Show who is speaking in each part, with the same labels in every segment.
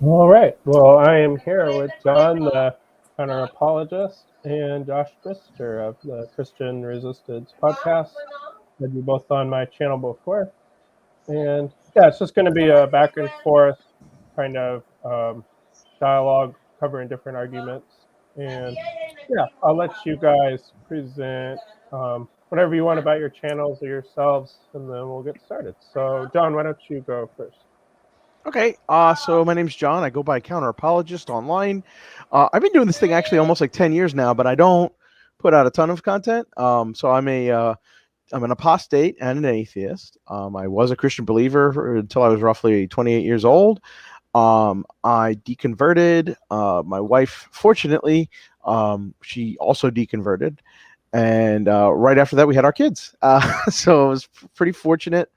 Speaker 1: All right. Well, I am here with John, the counter apologist, and Josh Brister of the Christian Resistance podcast. Had you both on my channel before, and yeah, it's just going to be a back and forth kind of dialogue covering different arguments. And yeah, I'll let you guys present whatever you want about your channels or yourselves, and then we'll get started. So, John, why don't you go first?
Speaker 2: Okay, so my name's John. I go by Counter Apologist online. I've been doing this thing actually almost like 10 years now, but I don't put out a ton of content. So I'm an apostate and an atheist. I was a Christian believer until I was roughly 28 years old. I deconverted. My wife, fortunately, she also deconverted. And right after that, we had our kids. So it was pretty fortunate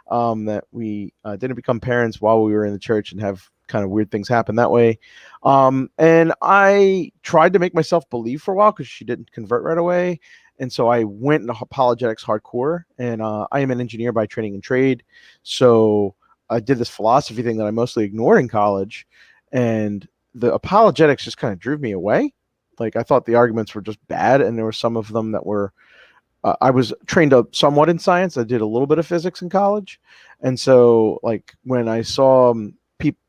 Speaker 2: that we didn't become parents while we were in the church and have kind of weird things happen that way. And I tried to make myself believe for a while because she didn't convert right away. And so I went into apologetics hardcore. And I am an engineer by training and trade. So I did this philosophy thing that I mostly ignored in college. And the apologetics just kind of drew me away. Like I thought the arguments were just bad. And there were some of them that were I was trained up somewhat in science. I did a little bit of physics in college. And so like when I saw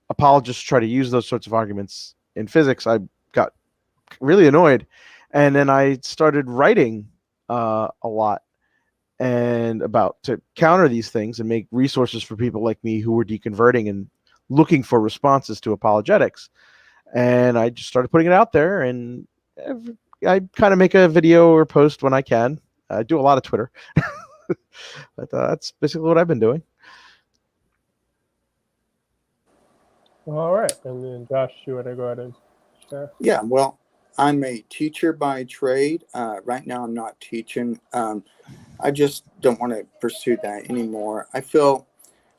Speaker 2: apologists try to use those sorts of arguments in physics, I got really annoyed. And then I started writing a lot and about to counter these things and make resources for people like me who were deconverting and looking for responses to apologetics. And I just started putting it out there, and I kind of make a video or post when I can. I do a lot of Twitter, but that's basically what I've been doing.
Speaker 1: All right, and then Josh, you want to go ahead and share?
Speaker 3: Yeah, well, I'm a teacher by trade. Right now, I'm not teaching. I just don't want to pursue that anymore. I feel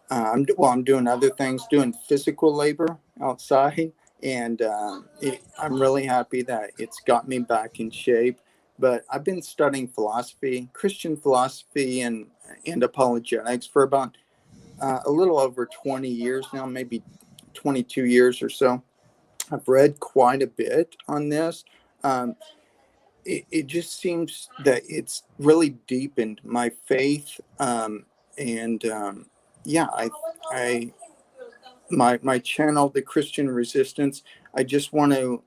Speaker 3: I'm doing other things, doing physical labor outside, and I'm really happy that it's got me back in shape. But I've been studying philosophy, Christian philosophy, and apologetics for about a little over 20 years now, maybe 22 years or so. I've read quite a bit on this. It just seems that it's really deepened my faith, and yeah, my channel, the Christian Resistance. I just want to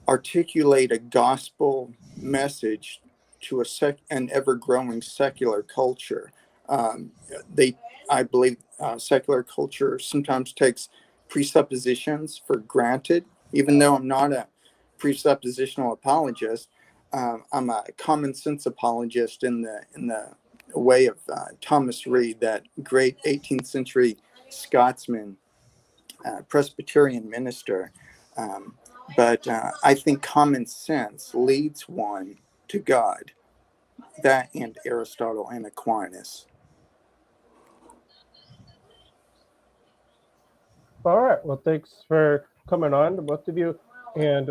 Speaker 3: articulate a gospel message to an ever-growing secular culture. Um, I believe, secular culture sometimes takes presuppositions for granted. Even though I'm not a presuppositional apologist, I'm a common sense apologist in the way of Thomas Reed, that great 18th century Scotsman, Presbyterian minister. But I think common sense leads one to God. That and Aristotle and Aquinas.
Speaker 1: All right. Well, thanks for coming on to both of you. And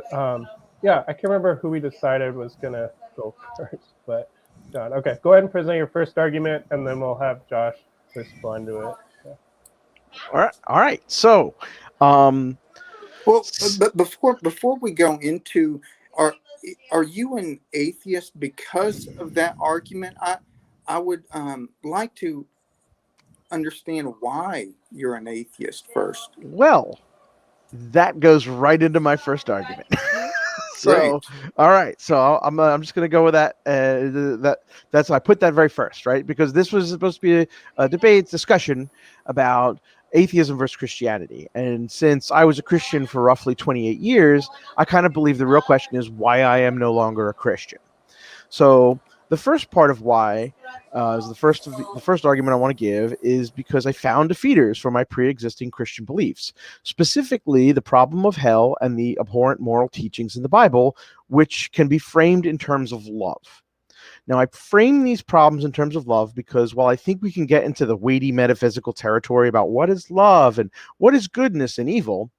Speaker 1: yeah, I can't remember who we decided was going to go first, but John. Okay, go ahead and present your first argument, and then we'll have Josh respond to it. Yeah.
Speaker 2: All right. So,
Speaker 3: well, but before we go into, are you an atheist because of that argument? I would like to understand why you're an atheist first.
Speaker 2: Well, that goes right into my first argument. So, all right. So I'm just going to go with that. That's I put that very first, right? Because this was supposed to be a debate discussion about atheism versus Christianity. And since I was a Christian for roughly 28 years, I kind of believe the real question is why I am no longer a Christian. So the first part of why is the first argument I want to give is because I found defeaters for my pre-existing Christian beliefs, specifically the problem of hell and the abhorrent moral teachings in the Bible, which can be framed in terms of love. Now, I frame these problems in terms of love because while I think we can get into the weighty metaphysical territory about what is love and what is goodness and evil,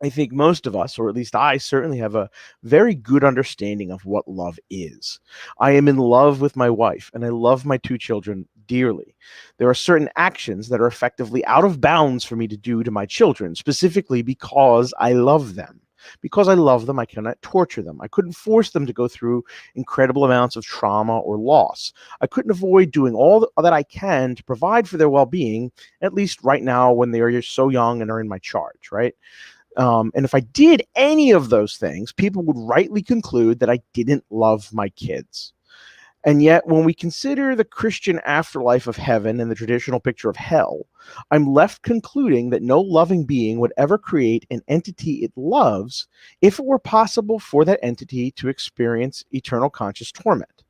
Speaker 2: I think most of us, or at least I certainly have a very good understanding of what love is. I am in love with my wife and I love my two children dearly. There are certain actions that are effectively out of bounds for me to do to my children, specifically because I love them. Because I love them, I cannot torture them. I couldn't force them to go through incredible amounts of trauma or loss. I couldn't avoid doing all that I can to provide for their well-being, at least right now when they are so young and are in my charge, right? And if I did any of those things, people would rightly conclude that I didn't love my kids. And yet, when we consider the Christian afterlife of heaven and the traditional picture of hell, I'm left concluding that no loving being would ever create an entity it loves if it were possible for that entity to experience eternal conscious torment.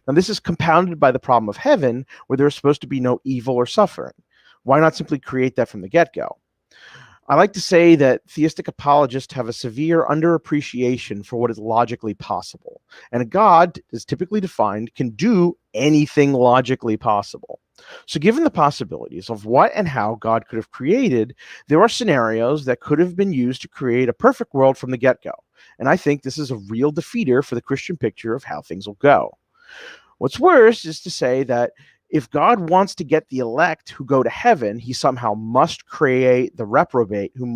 Speaker 2: Now, this is compounded by the problem of heaven, where there is supposed to be no evil or suffering. Why not simply create that from the get-go? I like to say that theistic apologists have a severe underappreciation for what is logically possible. And a God, as typically defined, can do anything logically possible. So given the possibilities of what and how God could have created, there are scenarios that could have been used to create a perfect world from the get-go. And I think this is a real defeater for the Christian picture of how things will go. What's worse is to say that if God wants to get the elect who go to heaven, he somehow must create the reprobate who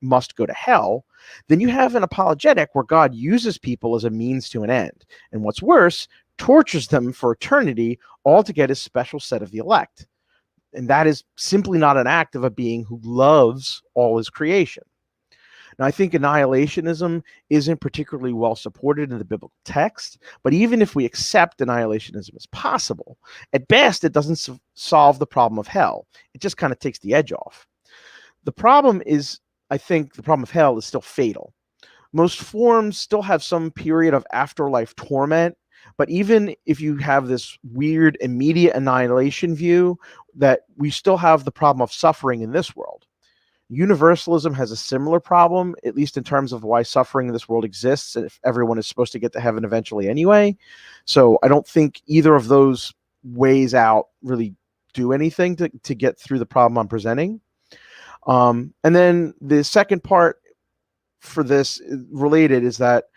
Speaker 2: must go to hell. Then you have an apologetic where God uses people as a means to an end. And what's worse, tortures them for eternity, all to get his special set of the elect. And that is simply not an act of a being who loves all his creation. Now, I think annihilationism isn't particularly well supported in the biblical text, but even if we accept annihilationism as possible, at best, it doesn't solve the problem of hell. It just kind of takes the edge off. The problem is, I think the problem of hell is still fatal. Most forms still have some period of afterlife torment, but even if you have this weird immediate annihilation view, that we still have the problem of suffering in this world. Universalism has a similar problem, at least in terms of why suffering in this world exists, and if everyone is supposed to get to heaven eventually anyway. So I don't think either of those ways out really do anything to get through the problem I'm presenting. And then the second part for this related is that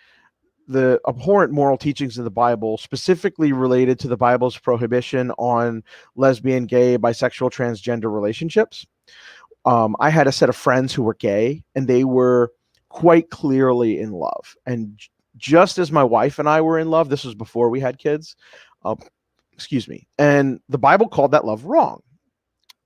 Speaker 2: the abhorrent moral teachings of the Bible, specifically related to the Bible's prohibition on lesbian, gay, bisexual, transgender relationships. I had a set of friends who were gay, and they were quite clearly in love. And just as my wife and I were in love, this was before we had kids, and the Bible called that love wrong.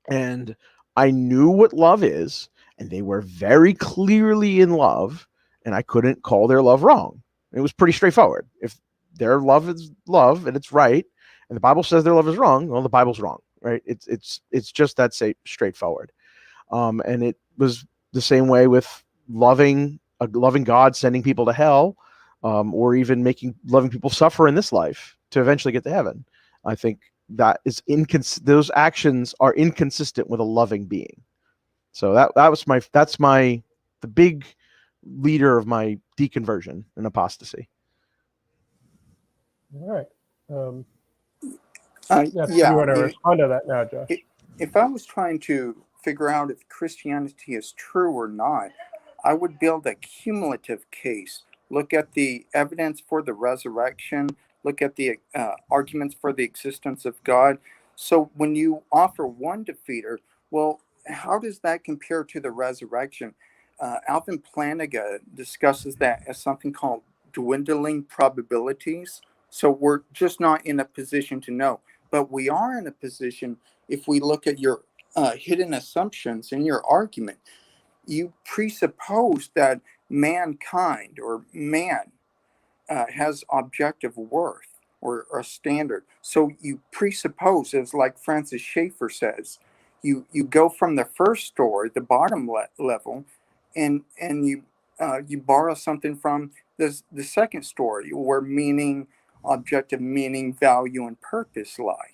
Speaker 2: And I knew what love is, and they were very clearly in love, and I couldn't call their love wrong. It was pretty straightforward. If their love is love and it's right, and the Bible says their love is wrong, well, the Bible's wrong, right? It's just that straightforward. And it was the same way with loving God, sending people to hell, or even loving people suffer in this life to eventually get to heaven. I think that is those actions are inconsistent with a loving being. So that's the big leader of my deconversion and apostasy.
Speaker 1: All right.
Speaker 3: Yeah,
Speaker 1: you want to respond to that now, Josh?
Speaker 3: If I was trying to figure out if Christianity is true or not, I would build a cumulative case. Look at the evidence for the resurrection. Look at the arguments for the existence of God. So when you offer one defeater, well, how does that compare to the resurrection? Alvin Plantinga discusses that as something called dwindling probabilities. So we're just not in a position to know. But we are in a position, if we look at your hidden assumptions in your argument, you presuppose that mankind or man has objective worth or a standard. So you presuppose, as like Francis Schaeffer says, you go from the first story, the bottom level, and you borrow something from the second story, where meaning, objective meaning, value, and purpose lie.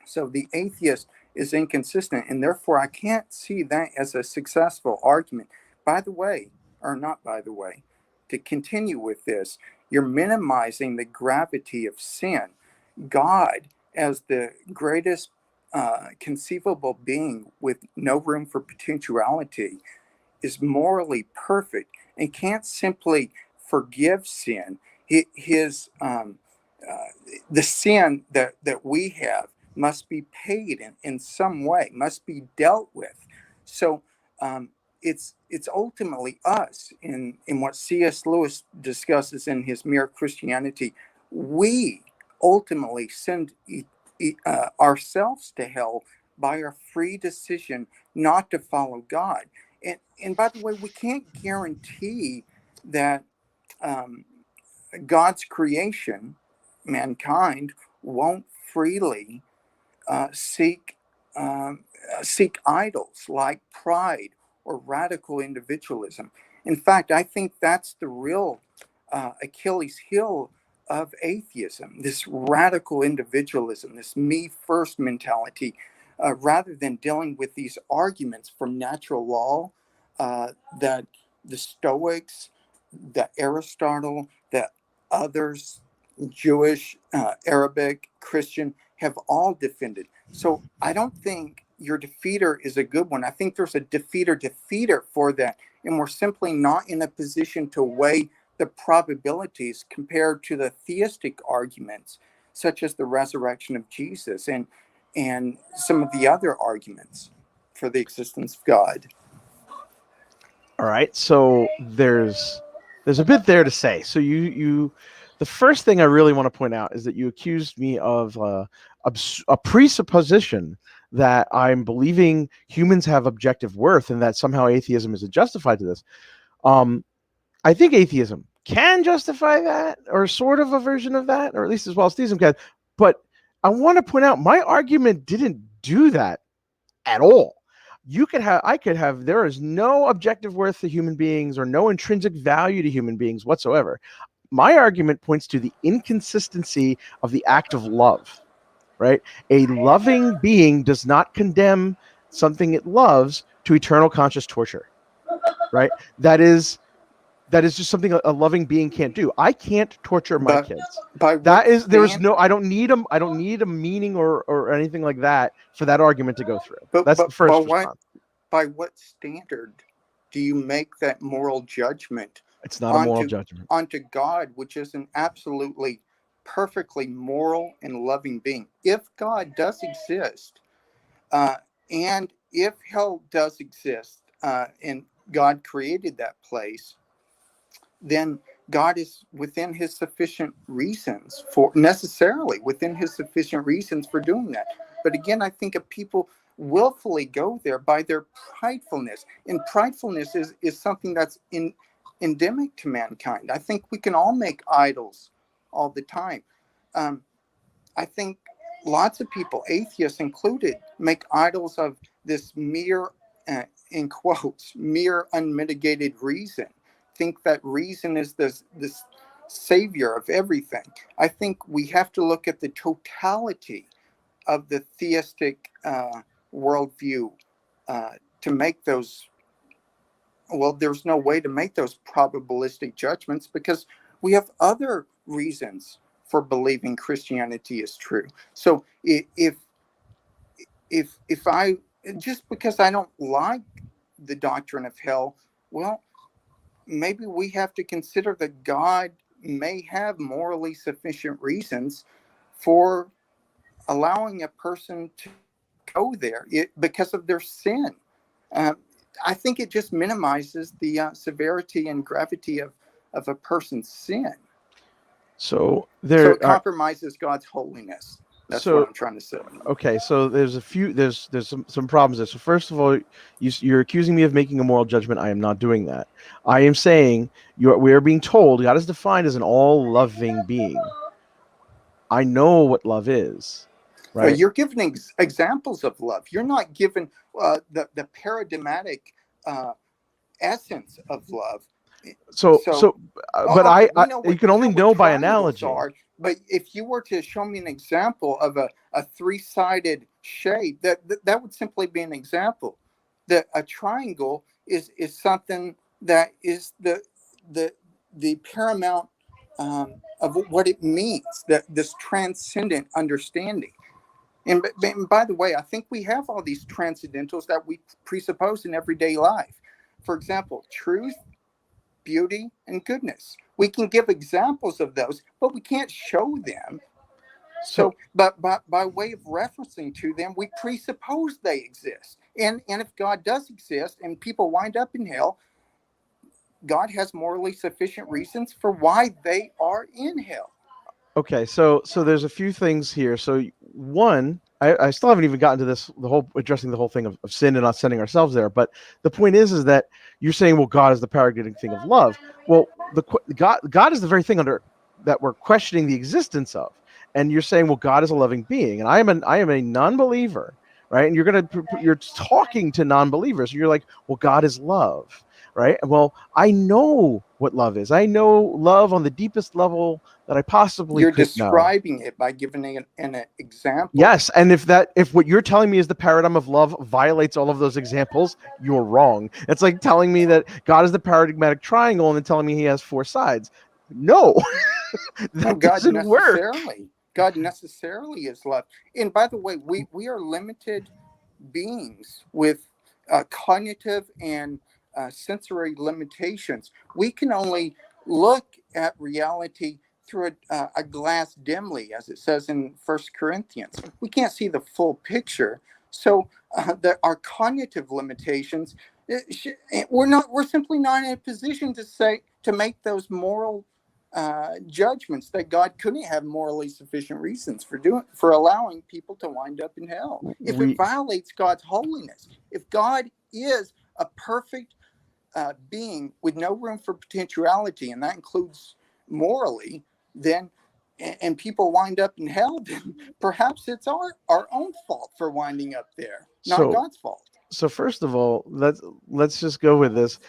Speaker 3: So the atheist is inconsistent, and therefore I can't see that as a successful argument. By the way, or not by the way, to continue with this, you're minimizing the gravity of sin. God, as the greatest conceivable being with no room for potentiality, is morally perfect and can't simply forgive sin. The sin that we have must be paid in some way, must be dealt with. So it's ultimately us in what C.S. Lewis discusses in his Mere Christianity. We ultimately send ourselves to hell by our free decision not to follow God. And by the way, we can't guarantee that God's creation, mankind, won't freely seek seek idols like pride or radical individualism. In fact, I think that's the real Achilles heel of atheism, this radical individualism, this me first mentality, rather than dealing with these arguments from natural law that the Stoics, that Aristotle, that others, Jewish, Arabic, Christian, have all defended. So I don't think your defeater is a good one. I think there's a defeater for that. And we're simply not in a position to weigh the probabilities compared to the theistic arguments, such as the resurrection of Jesus and some of the other arguments for the existence of God.
Speaker 2: All right. So there's a bit there to say. So you the first thing I really want to point out is that you accused me of a presupposition that I'm believing humans have objective worth and that somehow atheism is justified to this. I think atheism can justify that, or sort of a version of that, or at least as well as theism can. But I want to point out my argument didn't do that at all. I could have, there is no objective worth to human beings or no intrinsic value to human beings whatsoever. My argument points to the inconsistency of the act of love, right? A loving being does not condemn something it loves to eternal conscious torture, right? That is just something a loving being can't do. I can't torture my kids. I don't need a meaning or anything like that for that argument to go through. That's the first response.
Speaker 3: By what standard do you make that moral judgment?
Speaker 2: It's not a moral judgment.
Speaker 3: Onto God, which is an absolutely perfectly moral and loving being. If God does exist, and if hell does exist, and God created that place, then God is within his sufficient reasons for doing that. But again, I think if people willfully go there by their pridefulness, and pridefulness is something that's endemic to mankind. I think we can all make idols all the time. I think lots of people, atheists included, make idols of this mere, in quotes, mere unmitigated reason. Think that reason is this savior of everything. I think we have to look at the totality of the theistic worldview to make those. Well, there's no way to make those probabilistic judgments because we have other reasons for believing Christianity is true. So if I, just because I don't like the doctrine of hell, well, maybe we have to consider that God may have morally sufficient reasons for allowing a person to go there because of their sin. I think it just minimizes the severity and gravity of a person's sin.
Speaker 2: So
Speaker 3: it compromises God's holiness. That's what I'm trying to say.
Speaker 2: Okay, so there's some problems there. So first of all, you're accusing me of making a moral judgment. I am not doing that. I am saying we are being told God is defined as an all-loving being. I know what love is, right?
Speaker 3: Well, you're giving examples of love. You're not given the paradigmatic essence of love.
Speaker 2: You can only know by analogy.
Speaker 3: But if you were to show me an example of a three-sided shape, that would simply be an example. That a triangle is something that is the paramount of what it means, that this transcendent understanding. And by the way, I think we have all these transcendentals that we presuppose in everyday life. For example, truth, beauty, and goodness. We can give examples of those, but we can't show them. So, but by way of referencing to them, we presuppose they exist. And if God does exist and people wind up in hell, God has morally sufficient reasons for why they are in hell.
Speaker 2: Okay, so there's a few things here. So one, I still haven't even gotten to this, the whole addressing the whole thing of sin and not sending ourselves there. But the point is that you're saying, well, God is the paradigmatic thing of love. Well, God is the very thing under that we're questioning the existence of. And you're saying, well, God is a loving being, and I am a non-believer, right? And you're talking to non-believers. And you're like, well, God is love, right? Well, I know what love is. I know love on the deepest level that I possibly
Speaker 3: You're
Speaker 2: could
Speaker 3: describing
Speaker 2: know.
Speaker 3: it by giving an example.
Speaker 2: Yes, and if what you're telling me is the paradigm of love violates all of those examples, you're wrong. It's like telling me that God is the paradigmatic triangle and then telling me he has four sides. No, that doesn't work.
Speaker 3: God necessarily is love. And by the way, we are limited beings with cognitive and sensory limitations. We can only look at reality through a glass dimly, as it says in 1 Corinthians. We can't see the full picture. So our cognitive limitations, we're simply not in a position to make those moral judgments that God couldn't have morally sufficient reasons for allowing people to wind up in hell. If it violates God's holiness, if God is a perfect being with no room for potentiality, and that includes morally, then and people wind up in hell, then perhaps it's our own fault for winding up there, not God's fault.
Speaker 2: So first of all, let's just go with this.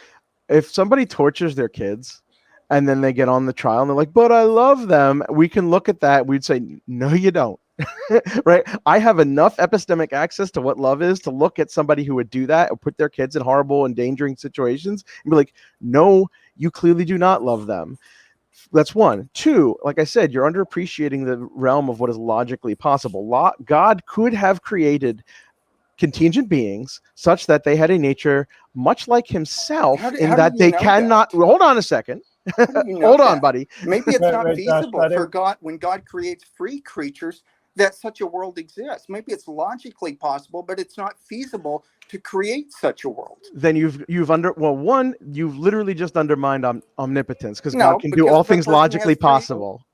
Speaker 2: If somebody tortures their kids and then they get on the trial and they're like, but I love them, we can look at that. We'd say, no, you don't. Right? I have enough epistemic access to what love is to look at somebody who would do that or put their kids in horrible, endangering situations and be like, no, you clearly do not love them. That's one. Two, like I said, you're underappreciating the realm of what is logically possible. God could have created contingent beings such that they had a nature much like himself they cannot. Well, hold on a second. Hold on, buddy.
Speaker 3: Maybe it's not feasible for God, when God creates free creatures, that such a world exists. Maybe it's logically possible, but it's not feasible to create such a world.
Speaker 2: Then you've literally just undermined omnipotence, because God can do all things logically possible.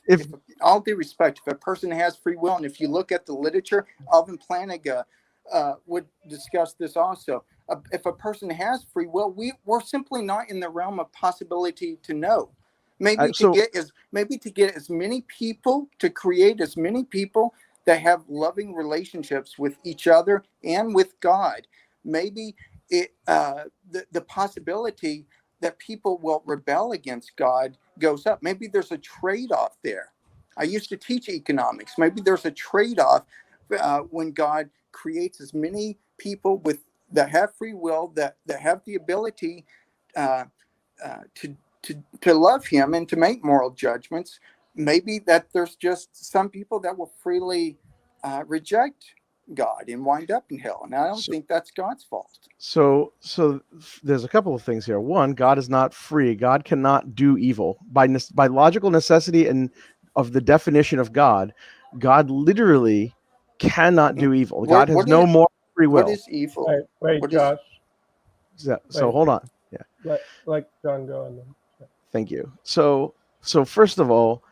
Speaker 3: If all due respect, if a person has free will, and if you look at the literature, Alvin Plantinga would discuss this also. If a person has free will, we're simply not in the realm of possibility to know. Maybe to get as many people, to create as many people that have loving relationships with each other and with God. Maybe the possibility that people will rebel against God goes up. Maybe there's a trade-off there. I used to teach economics. Maybe there's a trade-off when God creates as many people that have free will, that have the ability to love him and to make moral judgments. Maybe that there's just some people that will freely reject God and wind up in hell. And I don't think that's God's fault.
Speaker 2: So there's a couple of things here. One, God is not free. God cannot do evil. By logical necessity and of the definition of God, God literally cannot do evil. God has no more free will.
Speaker 3: What is evil?
Speaker 1: Wait, Josh.
Speaker 2: So hold on. Yeah.
Speaker 1: Let John go on then.
Speaker 2: Thank you. So first of all,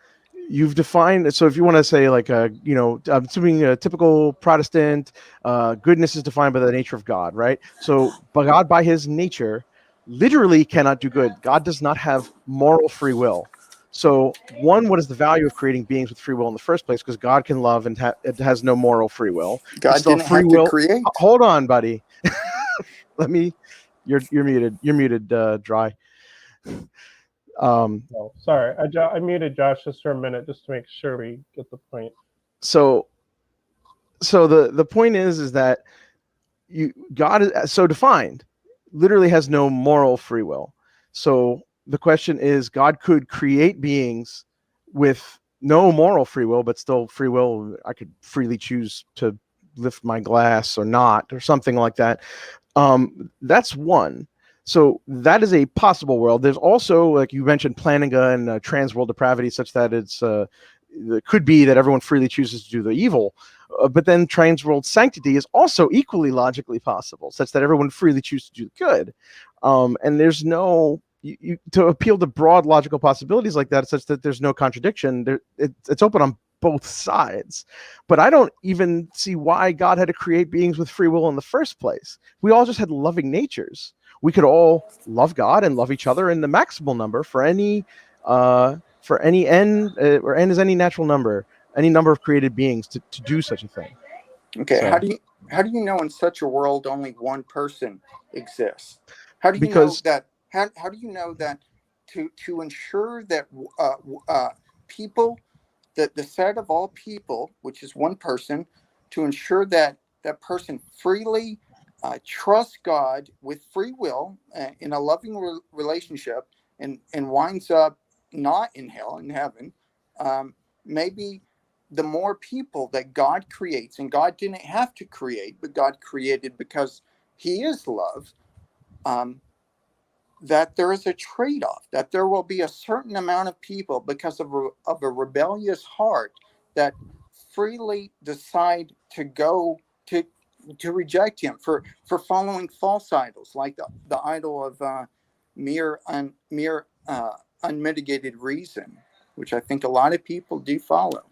Speaker 2: you've defined. So if you want to say like I'm assuming a typical Protestant, goodness is defined by the nature of God, right? So, but God by his nature literally cannot do good. God does not have moral free will. So one, what is the value of creating beings with free will in the first place? Because God can love and it has no moral free will.
Speaker 3: God didn't have to create.
Speaker 2: Hold on, buddy. You're muted. You're muted, Dry.
Speaker 1: Sorry, I muted Josh just for a minute just to make sure we get the point.
Speaker 2: So the point is that God is so defined, literally has no moral free will. So the question is, God could create beings with no moral free will, but still free will. I could freely choose to lift my glass or not, or something like that. That's one. So that is a possible world. There's also, like you mentioned, Plantinga and trans world depravity, such that it could be that everyone freely chooses to do the evil, but then trans-world sanctity is also equally logically possible, such that everyone freely chooses to do the good. And there's no to appeal to broad logical possibilities like that, such that there's no contradiction. It's open on both sides. But I don't even see why God had to create beings with free will in the first place. We all just had loving natures. We could all love God and love each other in the maximal number for any n, where n is any natural number, any number of created beings to do such a thing.
Speaker 3: Okay,
Speaker 2: So,
Speaker 3: how do you know in such a world only one person exists? How do you
Speaker 2: because
Speaker 3: know that? How do you know that to ensure that people, that the set of all people, which is one person, to ensure that that person freely trusts God with free will in a loving relationship, and winds up not in hell, in heaven, maybe the more people that God creates, and God didn't have to create, but God created because he is love, that there is a trade-off, that there will be a certain amount of people, because of a rebellious heart, that freely decide to go to reject him for following false idols, like the idol of mere unmitigated reason, which I think a lot of people do follow.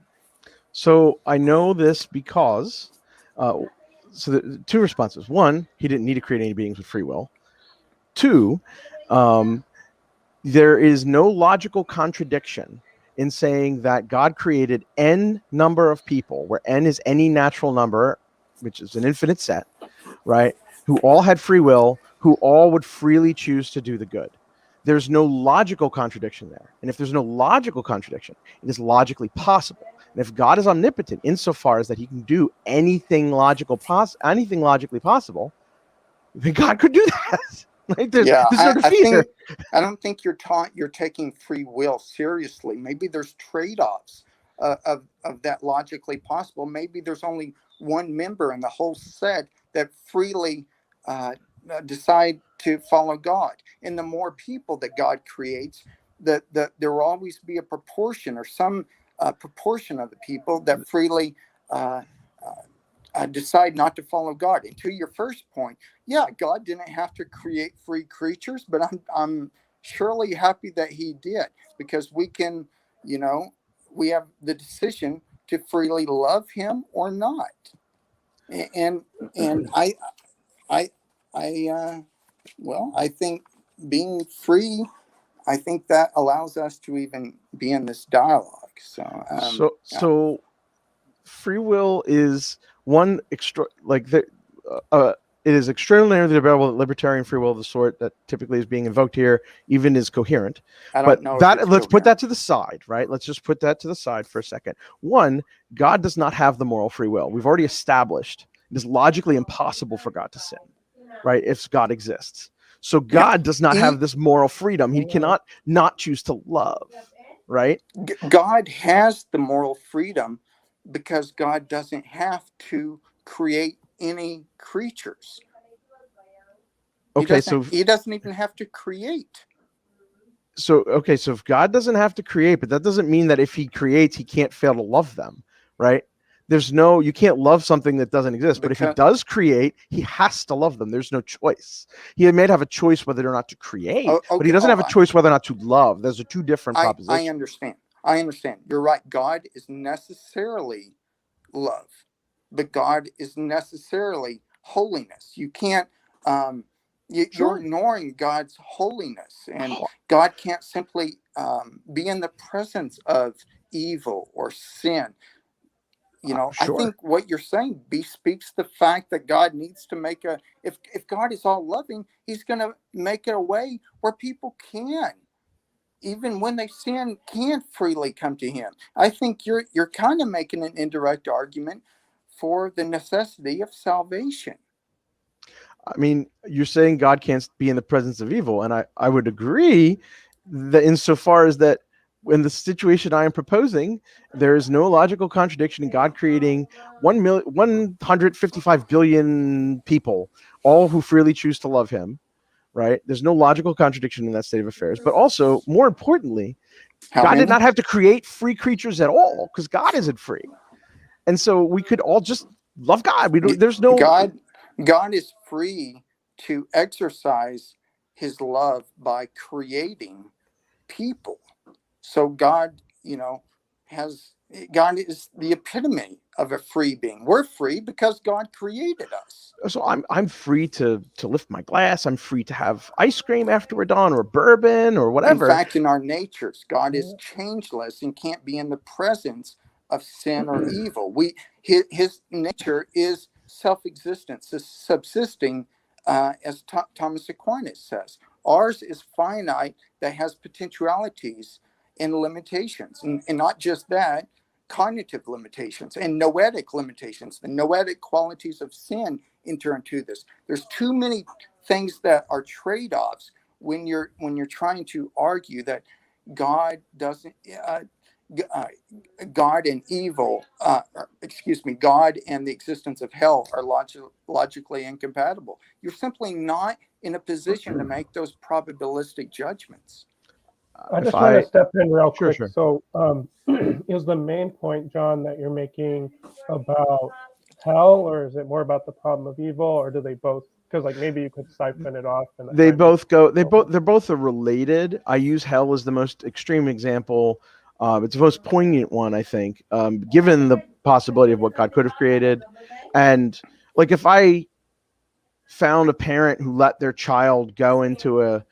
Speaker 2: So I know this because, two responses. One, he didn't need to create any beings with free will. Two, there is no logical contradiction in saying that God created n number of people, where n is any natural number, which is an infinite set, right? Who all had free will, who all would freely choose to do the good. There's no logical contradiction there. And if there's no logical contradiction, it is logically possible. And if God is omnipotent insofar as that he can do anything logically possible, then God could do that. Like there's no defeat.
Speaker 3: I don't think you're taking free will seriously. Maybe there's trade-offs of that logically possible. Maybe there's only one member in the whole set that freely decide to follow God. And the more people that God creates, that there will always be a proportion, or some proportion of the people that freely decide not to follow God. And to your first point, yeah, God didn't have to create free creatures, but I'm surely happy that he did, because we can, we have the decision to freely love him or not. And I think being free, I think that allows us to even be in this dialogue. So
Speaker 2: free will is one it is extraordinarily available that libertarian free will of the sort that typically is being invoked here even is coherent. Let's put that to the side, right? Let's just put that to the side for a second. One, God does not have the moral free will. We've already established it is logically impossible for God to sin, right? If God exists. So God does not have this moral freedom. He cannot not choose to love, right?
Speaker 3: God has the moral freedom because God doesn't have to create any creatures. He doesn't even have to create.
Speaker 2: So if God doesn't have to create, but that doesn't mean that if he creates, he can't fail to love them, right? You can't love something that doesn't exist, but if he does create, he has to love them. There's no choice. He may have a choice whether or not to create, but he doesn't have a choice whether or not to love. Those are two different propositions.
Speaker 3: I understand. You're right. God is necessarily love, but God is necessarily holiness. You can't, you're ignoring God's holiness, and God can't simply be in the presence of evil or sin. I think what you're saying bespeaks the fact that God needs to make if God is all loving, he's going to make it a way where people can, even when they sin, can freely come to him. I think you're kind of making an indirect argument for the necessity of salvation.
Speaker 2: I mean, you're saying God can't be in the presence of evil, and I would agree that insofar as that in the situation I am proposing, there is no logical contradiction in God creating 155 billion people, all who freely choose to love him, right? There's no logical contradiction in that state of affairs. But also, more importantly, God did not have to create free creatures at all, because God isn't free. And so we could all just love God. There's no
Speaker 3: God is free to exercise his love by creating people. So God, God is the epitome of a free being. We're free because God created us.
Speaker 2: So I'm free to lift my glass. I'm free to have ice cream after we're done, or bourbon, or whatever.
Speaker 3: In fact, in our natures, God is changeless and can't be in the presence of sin or evil. His nature is self-existent, subsisting, as Thomas Aquinas says. Ours is finite, that has potentialities and limitations, and not just that, cognitive limitations and noetic limitations. The noetic qualities of sin enter into this. There's too many things that are trade-offs when you're trying to argue that God doesn't. God and evil, God and the existence of hell are logically incompatible. You're simply not in a position to make those probabilistic judgments.
Speaker 1: I just want to step in real quick.
Speaker 2: Sure.
Speaker 1: So is the main point, John, that you're making about hell, or is it more about the problem of evil, or do they both? Because like maybe you could siphon it off. And
Speaker 2: they're both are related. I use hell as the most extreme example. It's the most poignant one, I think, given the possibility of what God could have created. And like if I found a parent who let their child go into a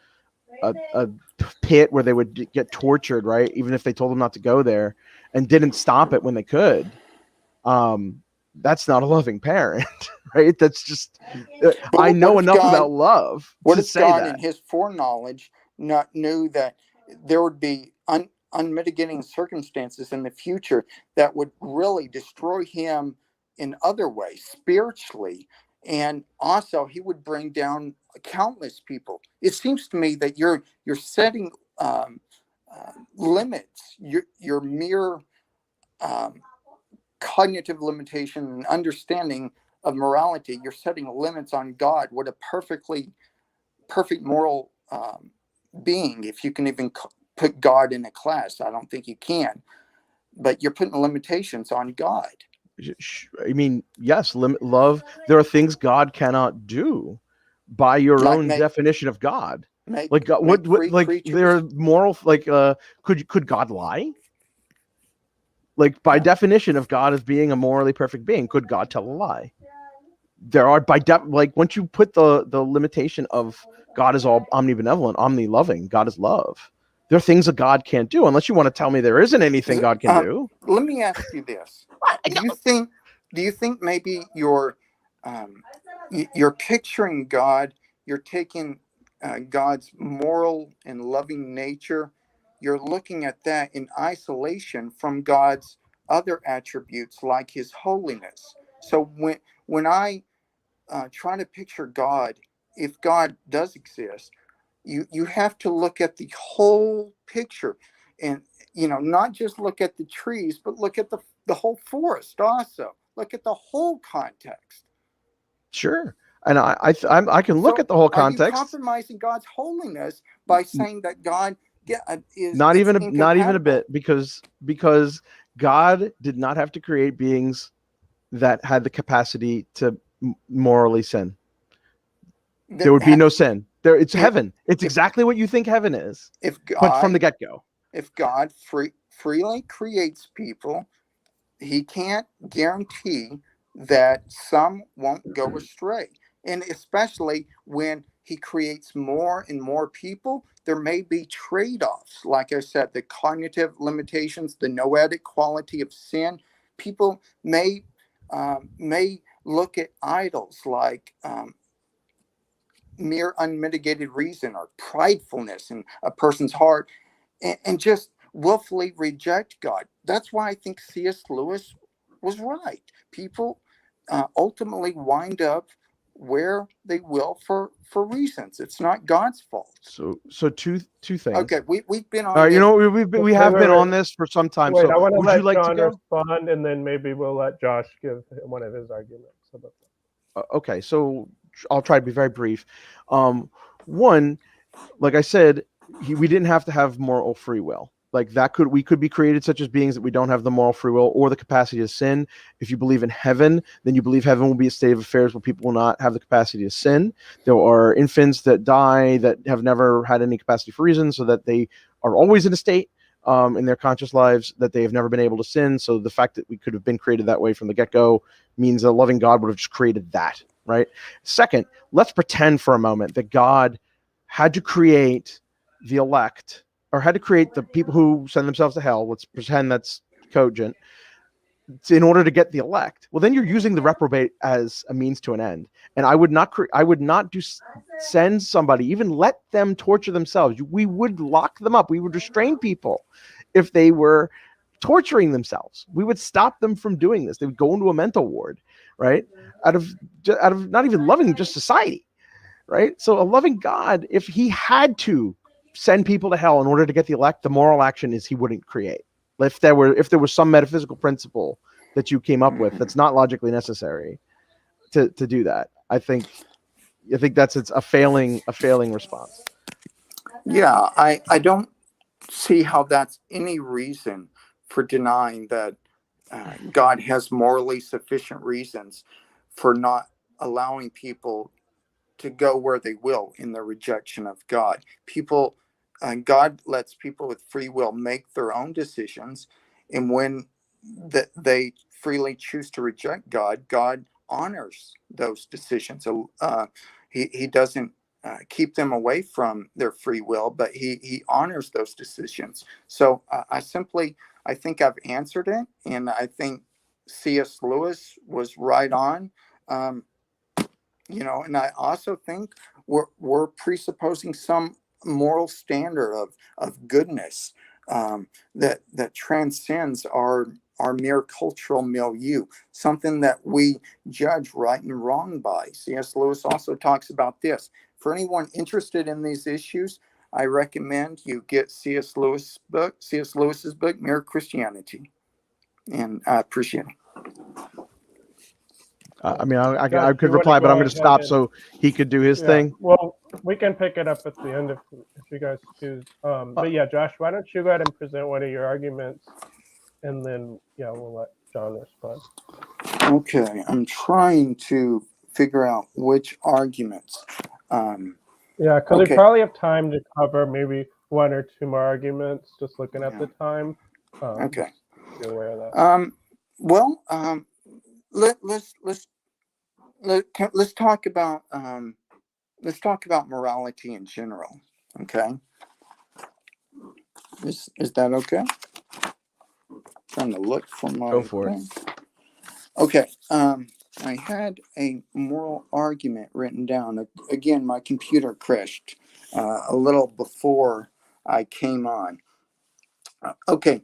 Speaker 2: pit where they would get tortured, right, even if they told them not to go there, and didn't stop it when they could, that's not a loving parent, right? That's just I know enough about love to say
Speaker 3: God,
Speaker 2: that.
Speaker 3: in his foreknowledge, knew that there would be unmitigating circumstances in the future that would really destroy him in other ways, spiritually, and also he would bring down countless people. It seems to me that you're setting limits. Your mere cognitive limitation and understanding of morality, you're setting limits on God. What a perfect moral being, if you can even put God in a class. I don't think you can, but you're putting limitations on God.
Speaker 2: I mean, yes, love. There are things God cannot do by your own definition of God. Like God, what like creatures. There are moral, like could God lie? Like by definition of God as being a morally perfect being, could God tell a lie? There are like once you put the limitation of God is all omnibenevolent, omni-loving, God is love. There are things that God can't do, unless you want to tell me there isn't anything God can do.
Speaker 3: Let me ask you this: Do you think maybe you're picturing God? You're taking God's moral and loving nature. You're looking at that in isolation from God's other attributes, like His holiness. So when I try to picture God, if God does exist, you have to look at the whole picture, and not just look at the trees, but look at the whole forest also. Look at the whole context.
Speaker 2: Sure. And I can look at the whole context.
Speaker 3: Are you compromising God's holiness by saying that God is
Speaker 2: not even a bit, because God did not have to create beings that had the capacity to morally sin. There would be no sin. It's heaven. It's exactly what you think heaven is. But from the get-go.
Speaker 3: If God freely creates people, He can't guarantee that some won't go astray. And especially when He creates more and more people, there may be trade-offs. Like I said, the cognitive limitations, the noetic quality of sin. People may look at idols like mere unmitigated reason or pridefulness in a person's heart, and just willfully reject God. That's why I think C.S. Lewis was right. People ultimately wind up where they will for reasons. It's not God's fault.
Speaker 2: So two things.
Speaker 3: Okay, we've been on.
Speaker 2: We have been on this for some time.
Speaker 1: Wait,
Speaker 2: so
Speaker 1: I want to let
Speaker 2: like
Speaker 1: John respond, and then maybe we'll let Josh give one of his arguments about that.
Speaker 2: Okay, so I'll try to be very brief. One, like I said, we didn't have to have moral free will. Like we could be created such as beings that we don't have the moral free will or the capacity to sin. If you believe in heaven, then you believe heaven will be a state of affairs where people will not have the capacity to sin. There are infants that die that have never had any capacity for reason, so that they are always in a state in their conscious lives that they have never been able to sin. So the fact that we could have been created that way from the get-go means a loving God would have just created that, right? Second, let's pretend for a moment that God had to create the elect, or had to create the people who send themselves to hell. Let's pretend that's cogent, in order to get the elect. Well, then you're using the reprobate as a means to an end. And I would not send somebody, even let them torture themselves. We would lock them up. We would restrain people if they were torturing themselves. We would stop them from doing this. They would go into a mental ward, right? Out of not even loving just society, right? So a loving God, if he had to send people to hell in order to get the elect, the moral action is he wouldn't create. If there was some metaphysical principle that you came up with that's not logically necessary to do that, I think that's a failing response.
Speaker 3: Yeah, I don't see how that's any reason for denying that God has morally sufficient reasons for not allowing people to go where they will in their rejection of God. God lets people with free will make their own decisions, and when they freely choose to reject God, God honors those decisions. He doesn't keep them away from their free will, but he honors those decisions. So I think I've answered it, and I think C.S. Lewis was right on. And I also think we're presupposing some moral standard of goodness that transcends our mere cultural milieu, something that we judge right and wrong by. C.S. Lewis also talks about this. For anyone interested in these issues, I recommend you get C.S. Lewis's book, Mere Christianity. And I appreciate it.
Speaker 2: I mean, I
Speaker 1: Josh,
Speaker 2: could
Speaker 1: you want to
Speaker 2: reply, but
Speaker 1: go
Speaker 2: I'm going to
Speaker 1: ahead
Speaker 2: stop
Speaker 1: and
Speaker 2: so he could do his
Speaker 1: yeah,
Speaker 2: thing.
Speaker 1: well, we can pick it up at the end if you guys choose. But yeah, Josh, why don't you go ahead and present one of your arguments, and then we'll let John respond.
Speaker 3: Okay, I'm trying to figure out which arguments.
Speaker 1: Yeah, because we probably have time to cover maybe one or two more arguments. Just looking at the time.
Speaker 3: Okay.
Speaker 1: Be aware of that.
Speaker 3: Let's talk about morality in general. Okay. Is that okay? Trying to look for my
Speaker 2: Go for it.
Speaker 3: Okay. I had a moral argument written down. Again, my computer crashed a little before I came on. Okay.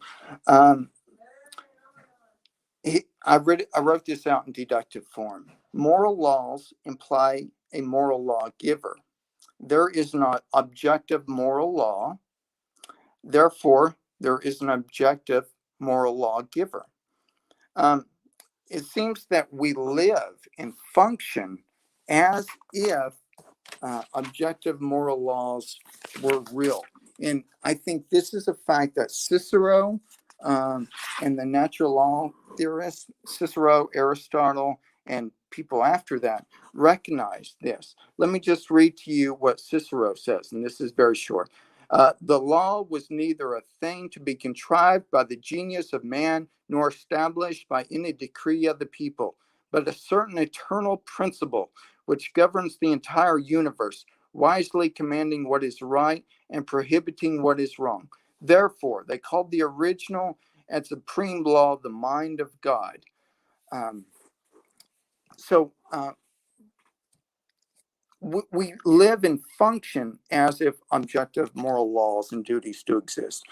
Speaker 3: I wrote this out in deductive form. Moral laws imply a moral lawgiver. There is not objective moral law. Therefore, there is an objective moral lawgiver. It seems that we live and function as if objective moral laws were real. And I think this is a fact that Cicero and the natural law theorists, Cicero, Aristotle, and people after that recognized this. Let me just read to you what Cicero says, and this is very short. The law was neither a thing to be contrived by the genius of man nor established by any decree of the people, but a certain eternal principle which governs the entire universe, wisely commanding what is right and prohibiting what is wrong. Therefore, they called the original and supreme law the mind of God. We live and function as if objective moral laws and duties do exist.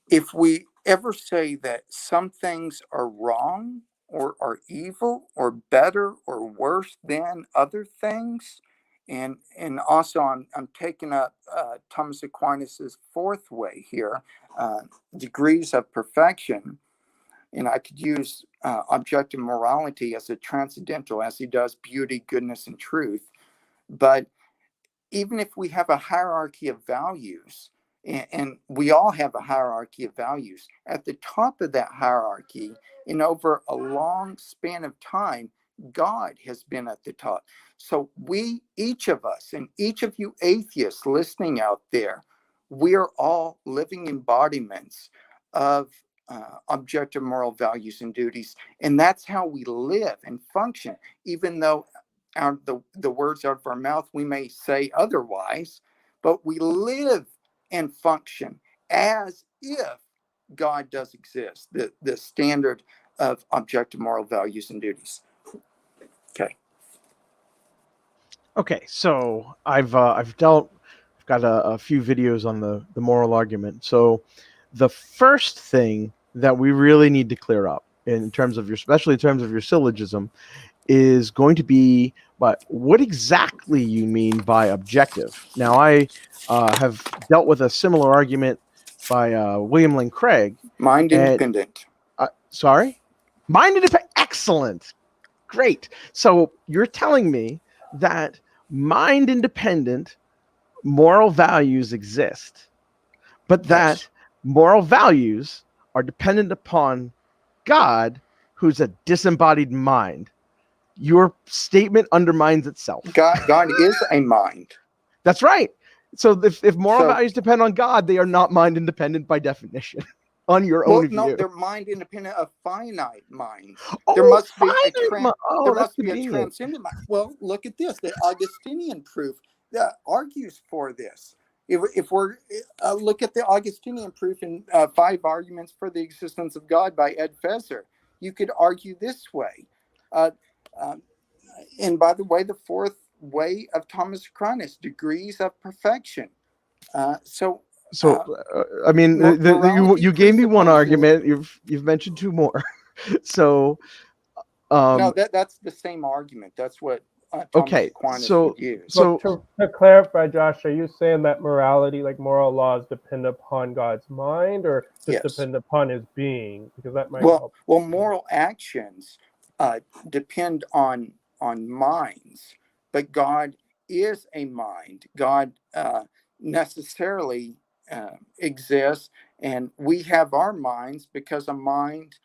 Speaker 3: If we ever say that some things are wrong or are evil or better or worse than other things, and also I'm taking up Thomas Aquinas's fourth way here, degrees of perfection, and I could use objective morality as a transcendental, as he does beauty, goodness, and truth. But even if we have a hierarchy of values, and we all have a hierarchy of values, at the top of that hierarchy, and over a long span of time, God has been at the top. So we, each of us, and each of you atheists listening out there, we are all living embodiments of objective moral values and duties. And that's how we live and function, even though out the words out of our mouth we may say otherwise, but we live and function as if God does exist, the standard of objective moral values and duties. Okay.
Speaker 2: Okay, so I've got a few videos on the moral argument. So the first thing that we really need to clear up in terms of especially in terms of your syllogism, is going to be what exactly you mean by objective. Now, I have dealt with a similar argument by William Lane Craig.
Speaker 3: Mind independent.
Speaker 2: Sorry? Mind independent. Excellent. Great. So you're telling me that mind independent moral values exist, but that moral values are dependent upon God, who's a disembodied mind. Your statement undermines itself.
Speaker 3: God is a mind.
Speaker 2: That's right. So if moral values depend on God, they are not mind independent by definition. On your own view.
Speaker 3: No, they're mind independent of finite minds. There must be a transcendent mind. Well, look at this. The Augustinian proof that argues for this. If we're look at the Augustinian proof in 5 Arguments for the Existence of God by Ed Feser, you could argue this way. And by the way, the 4th way of Thomas Aquinas, degrees of perfection.
Speaker 2: I mean, you gave me one argument. You've mentioned 2 more. So
Speaker 3: no, that's the same argument. That's what Thomas Aquinas would use.
Speaker 1: So to clarify, Josh, are you saying that morality, like moral laws, depend upon God's mind, or just depend upon His being? Because that might help.
Speaker 3: Well, moral actions depend on minds, but God is a mind. God necessarily exists, and we have our minds because a mind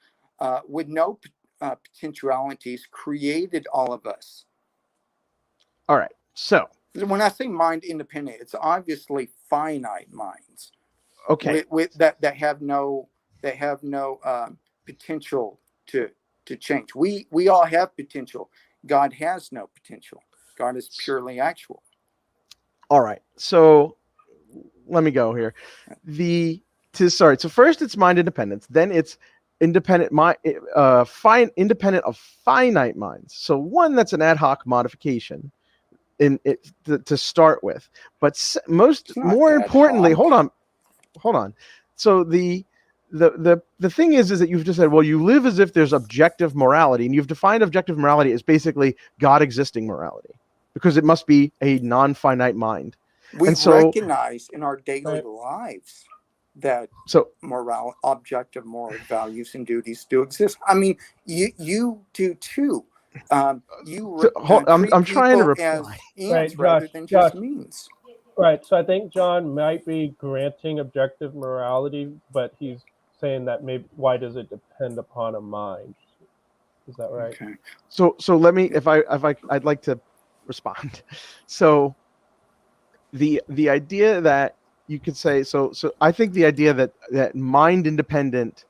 Speaker 3: with no potentialities created all of us.
Speaker 2: All right. So
Speaker 3: when I say mind independent, it's obviously finite minds.
Speaker 2: Okay.
Speaker 3: That have no potential to change. We all have potential. God has no potential. God is purely actual.
Speaker 2: All right. So let me go here. So first it's mind independence, then it's independent independent of finite minds. So one, that's an ad hoc modification to start with. But more importantly, hold on. So the thing is that you've just said, well, you live as if there's objective morality, and you've defined objective morality as basically God existing morality, because it must be a non-finite mind.
Speaker 3: We recognize in our daily lives that objective moral values and duties do exist. I mean, you do too. I'm
Speaker 2: trying to reply.
Speaker 3: Rather than just means.
Speaker 1: Right. So I think John might be granting objective morality, but he's saying that maybe why does it depend upon a mind? Is that right?
Speaker 3: Okay.
Speaker 2: So let me, I'd like to respond. So the idea that you could say, so I think the idea that mind independent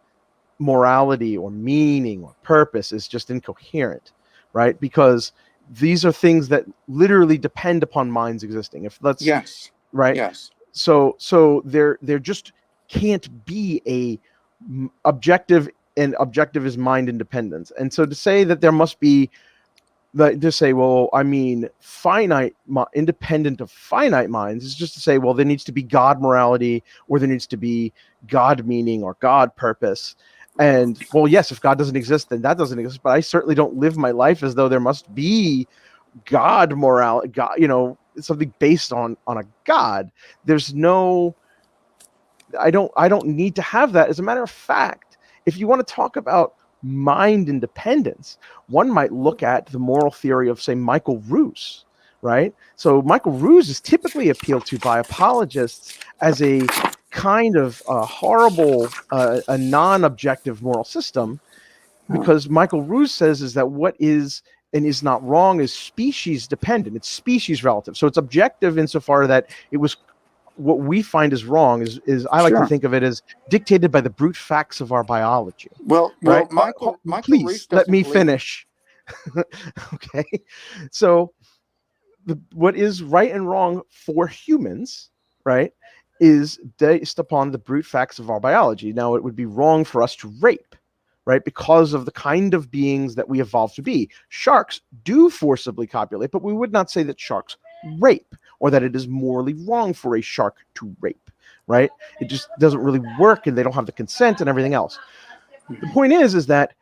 Speaker 2: morality or meaning or purpose is just incoherent, right? Because these are things that literally depend upon minds existing. Right.
Speaker 3: Yes.
Speaker 2: So there just can't be a objective, and objective is mind independence. And so to say that there must be, just say, well, I mean, finite, independent of finite minds, is just to say, well, there needs to be God morality, or there needs to be God meaning or God purpose. And well, yes, if God doesn't exist, then that doesn't exist. But I certainly don't live my life as though there must be God morality, God, something based on a God. There's no, I don't need to have that. As a matter of fact, if you want to talk about mind independence, one might look at the moral theory of, say, Michael Ruse, right? So Michael Ruse is typically appealed to by apologists as a kind of horrible, a non-objective moral system, because Michael Ruse says is that what is and is not wrong is species dependent. It's species relative. So it's objective insofar that it was what we find is wrong is I like to think of it as dictated by the brute facts of our biology.
Speaker 3: Well,
Speaker 2: right?
Speaker 3: Michael
Speaker 2: Please
Speaker 3: Ruse
Speaker 2: let me
Speaker 3: doesn't believe-
Speaker 2: finish. Okay, so what is right and wrong for humans, right, is based upon the brute facts of our biology. Now, it would be wrong for us to rape, right, because of the kind of beings that we evolved to be. Sharks do forcibly copulate, but we would not say that sharks rape or that it is morally wrong for a shark to rape, right? It just doesn't really work, and they don't have the consent and everything else. The point is that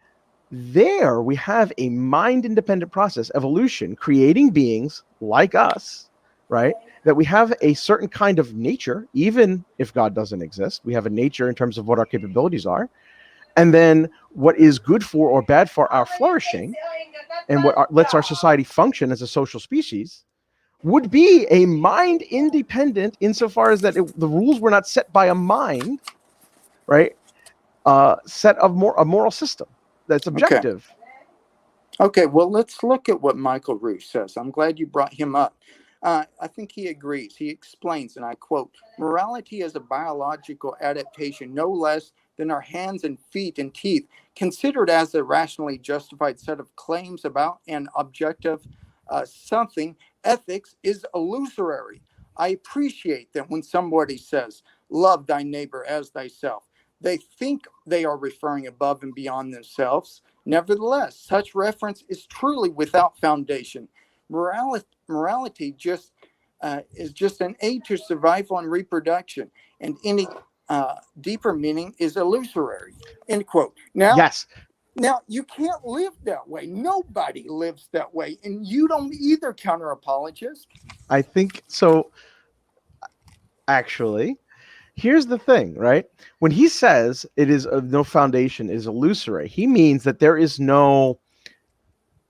Speaker 2: there we have a mind-independent process, evolution, creating beings like us, right? That we have a certain kind of nature, even if God doesn't exist. We have a nature in terms of what our capabilities are. And then what is good for or bad for our flourishing and what lets our society function as a social species would be a mind independent insofar as that the rules were not set by a mind, right? Set of a moral system that's objective.
Speaker 3: Okay, well, let's look at what Michael Ruse says. I'm glad you brought him up. I think he agrees. He explains, and I quote, "Morality is a biological adaptation no less than our hands and feet and teeth, considered as a rationally justified set of claims about an objective something. Ethics is illusory. I appreciate that when somebody says, 'Love thy neighbor as thyself,' they think they are referring above and beyond themselves. Nevertheless, such reference is truly without foundation. Morality is just an aid to survival and reproduction, and any deeper meaning is illusory." End quote. Now,
Speaker 2: yes.
Speaker 3: Now, you can't live that way. Nobody lives that way, and you don't either, counter apologist.
Speaker 2: I think so. Actually, here's the thing, right? When he says it is of no foundation, is illusory, he means that there is no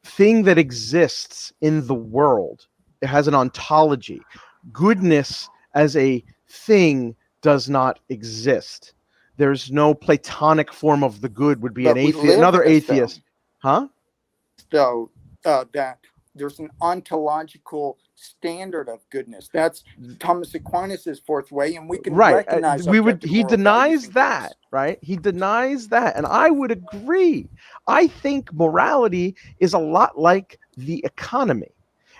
Speaker 2: thing that exists in the world. It has an ontology. Goodness as a thing does not exist. There's no Platonic form of the good would be
Speaker 3: But
Speaker 2: an
Speaker 3: we
Speaker 2: atheist,
Speaker 3: live
Speaker 2: another
Speaker 3: as
Speaker 2: atheist. Huh?
Speaker 3: So that there's an ontological standard of goodness. That's Thomas Aquinas' fourth way, and we can recognize
Speaker 2: he denies that, right? He denies that, and I would agree. I think morality is a lot like the economy,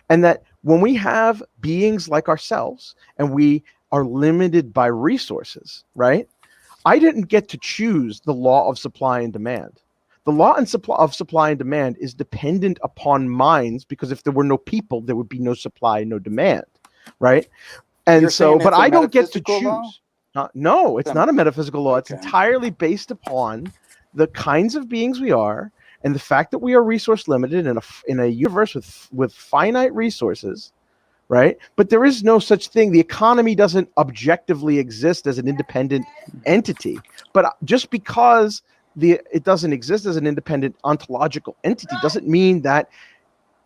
Speaker 2: and that when we have beings like ourselves and we are limited by resources, right? I didn't get to choose the law of supply and demand. The law of supply and demand is dependent upon minds, because if there were no people, there would be no supply, no demand, right? And so, but I don't get to choose. No, it's not a metaphysical law.
Speaker 3: Okay.
Speaker 2: It's entirely based upon the kinds of beings we are and the fact that we are resource limited in a universe with finite resources, right? But there is no such thing. The economy doesn't objectively exist as an independent entity. But just because it doesn't exist as an independent ontological entity doesn't mean that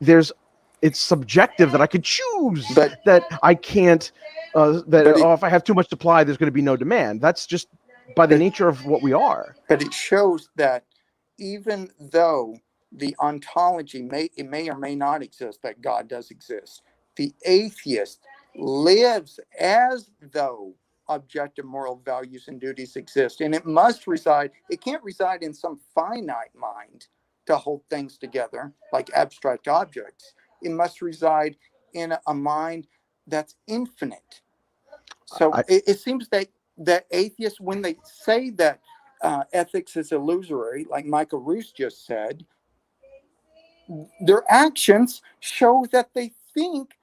Speaker 2: it's subjective, that I could choose, that I can't, if I have too much supply, there's going to be no demand. That's just by the nature of what we are.
Speaker 3: But it shows that even though the ontology may or may not exist, that God does exist, the atheist lives as though objective moral values and duties exist, and it can't reside in some finite mind to hold things together like abstract objects. It must reside in a mind that's infinite. So it seems that atheists, when they say that ethics is illusory, like Michael Ruse just said, their actions show that they think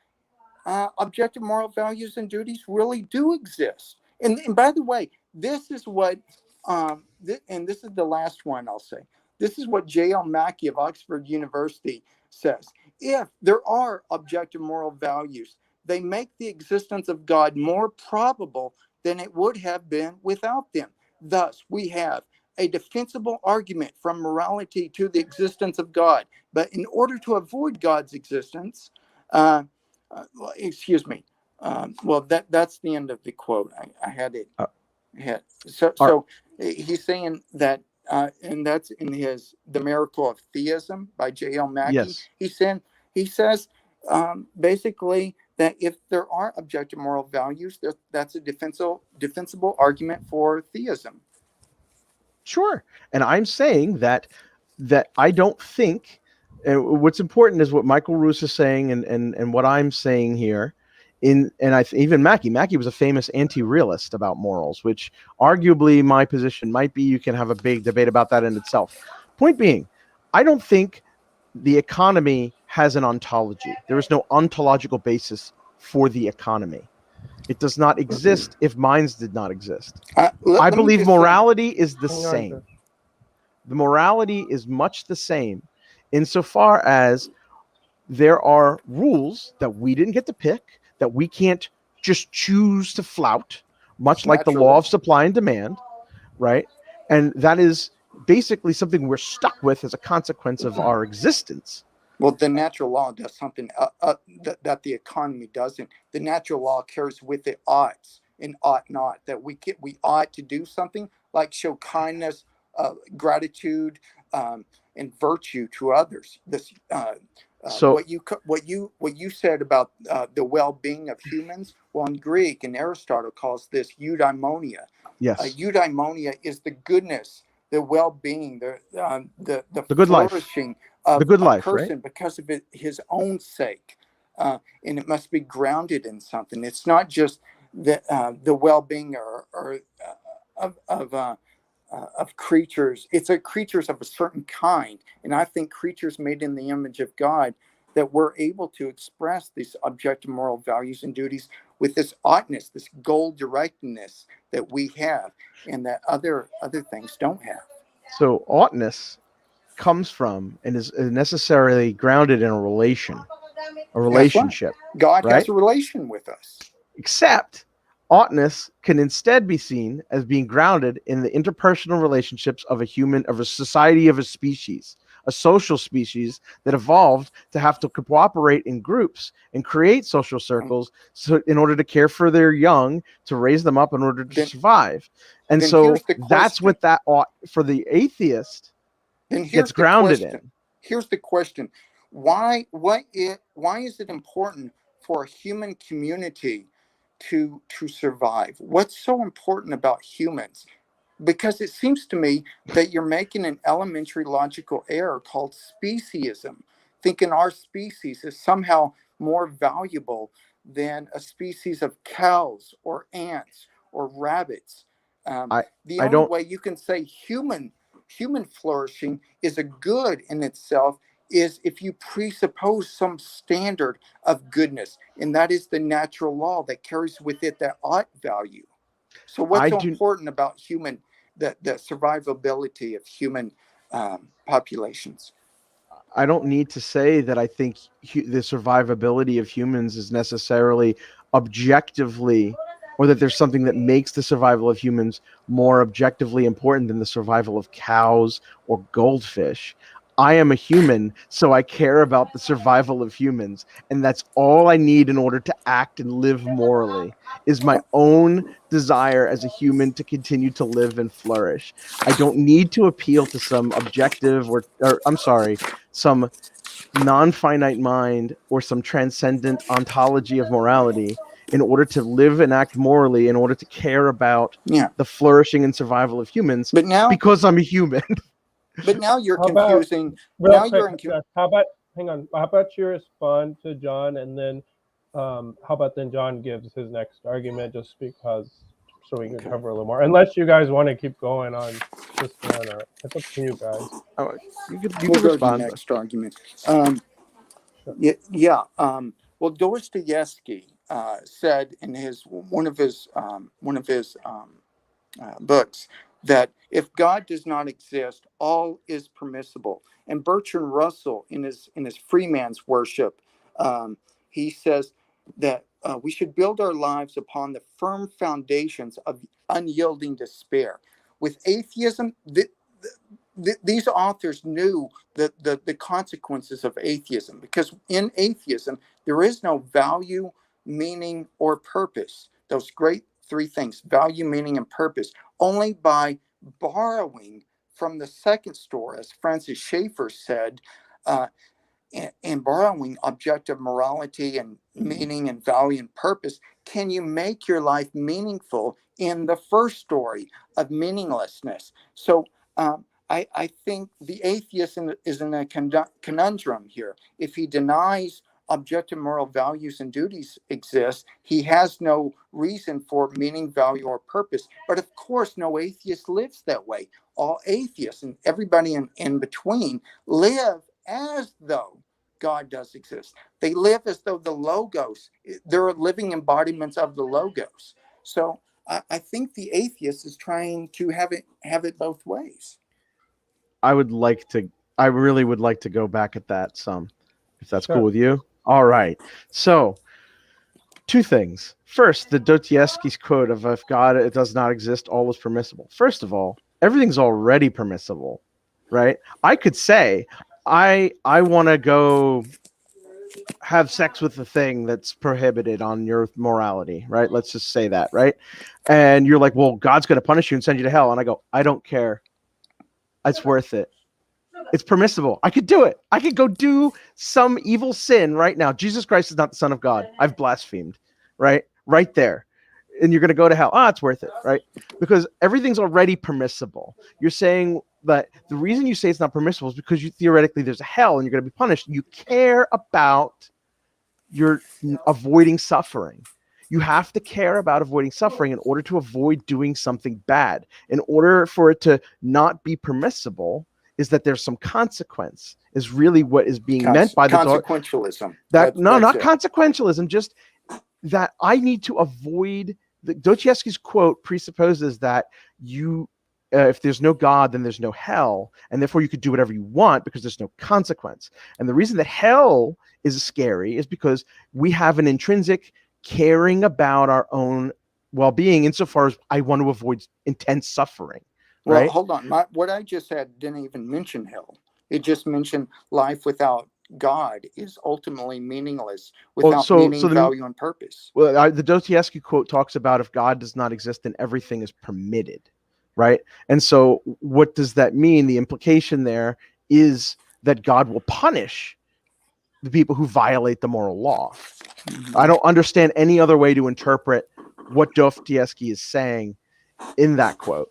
Speaker 3: objective moral values and duties really do exist. And by the way, this is what, and this is the last one I'll say. This is what J.L. Mackey of Oxford University says. If there are objective moral values, they make the existence of God more probable than it would have been without them. Thus, we have a defensible argument from morality to the existence of God. But in order to avoid God's existence, excuse me. Well, that's the end of the quote. I had it.
Speaker 2: Are,
Speaker 3: So he's saying that, and that's in his The Miracle of Theism by J.L. Mackie.
Speaker 2: yes.
Speaker 3: He says basically that if there are objective moral values, that's a defensible argument for theism.
Speaker 2: Sure. And I'm saying that I don't think, and what's important is what Michael Roos is saying and what I'm saying here. Even Mackie was a famous anti-realist about morals, which arguably my position might be. You can have a big debate about that in itself. Point being, I don't think the economy has an ontology. There is no ontological basis for the economy. It does not exist if minds did not exist. I believe morality is the same. The morality is much the same insofar as there are rules that we didn't get to pick, that we can't just choose to flout, much like the law of supply and demand, right? And that is basically something we're stuck with as a consequence of our existence.
Speaker 3: Well, the natural law does something that the economy doesn't. The natural law carries with it oughts and ought not. That we ought to do something like show kindness, gratitude, and virtue to others. This
Speaker 2: so
Speaker 3: what you said about the well-being of humans. Well, in Greek, and Aristotle calls this eudaimonia.
Speaker 2: yes,
Speaker 3: Eudaimonia is the goodness, the well-being, the
Speaker 2: good
Speaker 3: flourishing
Speaker 2: life.
Speaker 3: Of
Speaker 2: the good
Speaker 3: a
Speaker 2: life,
Speaker 3: person, right? Because of his own sake, and it must be grounded in something. It's not just the well-being of creatures. It's creatures of a certain kind, and I think creatures made in the image of God, that we're able to express these objective moral values and duties with this oughtness, this goal directedness that we have, and that other things don't have.
Speaker 2: So oughtness comes from and is necessarily grounded in a relationship.
Speaker 3: Right. God has a relation with us.
Speaker 2: Except oughtness can instead be seen as being grounded in the interpersonal relationships of a society, of a species, a social species that evolved to have to cooperate in groups and create social circles, so in order to care for their young, to raise them up in order to survive. And so that's what that ought for the atheist gets grounded in.
Speaker 3: Here's the question. Why is it important for a human community to survive? What's so important about humans? Because it seems to me that you're making an elementary logical error called speciesism, thinking our species is somehow more valuable than a species of cows or ants or rabbits. The only way you can say human flourishing is a good in itself is if you presuppose some standard of goodness, and that is the natural law that carries with it that ought value. So what's so important about the survivability of human populations?
Speaker 2: I don't need to say that I think the survivability of humans is necessarily objectively, or that there's something that makes the survival of humans more objectively important than the survival of cows or goldfish. I am a human, so I care about the survival of humans, and that's all I need in order to act and live morally, is my own desire as a human to continue to live and flourish. I don't need to appeal to some objective some non-finite mind or some transcendent ontology of morality in order to live and act morally, in order to care about the flourishing and survival of humans, because I'm a human.
Speaker 3: But now you're confusing.
Speaker 1: How about you respond to John, and then how about then John gives his next argument, just because, so we can cover a little more. Unless you guys want to keep going on this one, or it's up to you guys.
Speaker 2: You can
Speaker 3: go
Speaker 2: respond.
Speaker 3: To the next argument. Well, Dostoevsky said in one of his books that if God does not exist, all is permissible. And Bertrand Russell, in his Freeman's Worship, he says that we should build our lives upon the firm foundations of unyielding despair. With atheism, these authors knew the consequences of atheism, because in atheism there is no value, meaning, or purpose. Those great three things: value, meaning, and purpose. Only by borrowing from the second store, as Francis Schaeffer said, uh, and borrowing objective morality and meaning and value and purpose, can you make your life meaningful in the first story of meaninglessness? So I think the atheist is in a conundrum here. If he denies objective moral values and duties exist, he has no reason for meaning, value, or purpose. But of course, no atheist lives that way. All atheists and everybody in between live as though God does exist. They live as though the logos, they're living embodiments of the logos. So I think the atheist is trying to have it both ways.
Speaker 2: I really would like to go back at that some, if that's
Speaker 1: Sure.
Speaker 2: cool with you. All right. So, two things. First, the Dostoevsky's quote of "If God it does not exist, all is permissible." First of all, everything's already permissible, right? I could say, I want to go have sex with the thing that's prohibited on your morality, right? Let's just say that, right? And you're like, well, God's going to punish you and send you to hell. And I go, I don't care. It's worth it. It's permissible. I could do it. I could go do some evil sin right now. Jesus Christ is not the Son of God. I've blasphemed, right? Right there. And you're going to go to hell. It's worth it, right? Because everything's already permissible. You're saying that the reason you say it's not permissible is because theoretically there's a hell and you're going to be punished. You care about your avoiding suffering. You have to care about avoiding suffering in order to avoid doing something bad. In order for it to not be permissible, is that there's some consequence, is really what is being meant by the
Speaker 3: consequentialism.
Speaker 2: Not consequentialism, just that I need to avoid. Dostoevsky's quote presupposes that if there's no God, then there's no hell, and therefore you could do whatever you want because there's no consequence. And the reason that hell is scary is because we have an intrinsic caring about our own well-being insofar as I want to avoid intense suffering. Right?
Speaker 3: Well, hold on. What I just said didn't even mention hell. It just mentioned life without God is ultimately meaningless without meaning, value, and purpose.
Speaker 2: Well, the Dostoevsky quote talks about if God does not exist, then everything is permitted, right? And so what does that mean? The implication there is that God will punish the people who violate the moral law. Mm-hmm. I don't understand any other way to interpret what Dostoevsky is saying in that quote.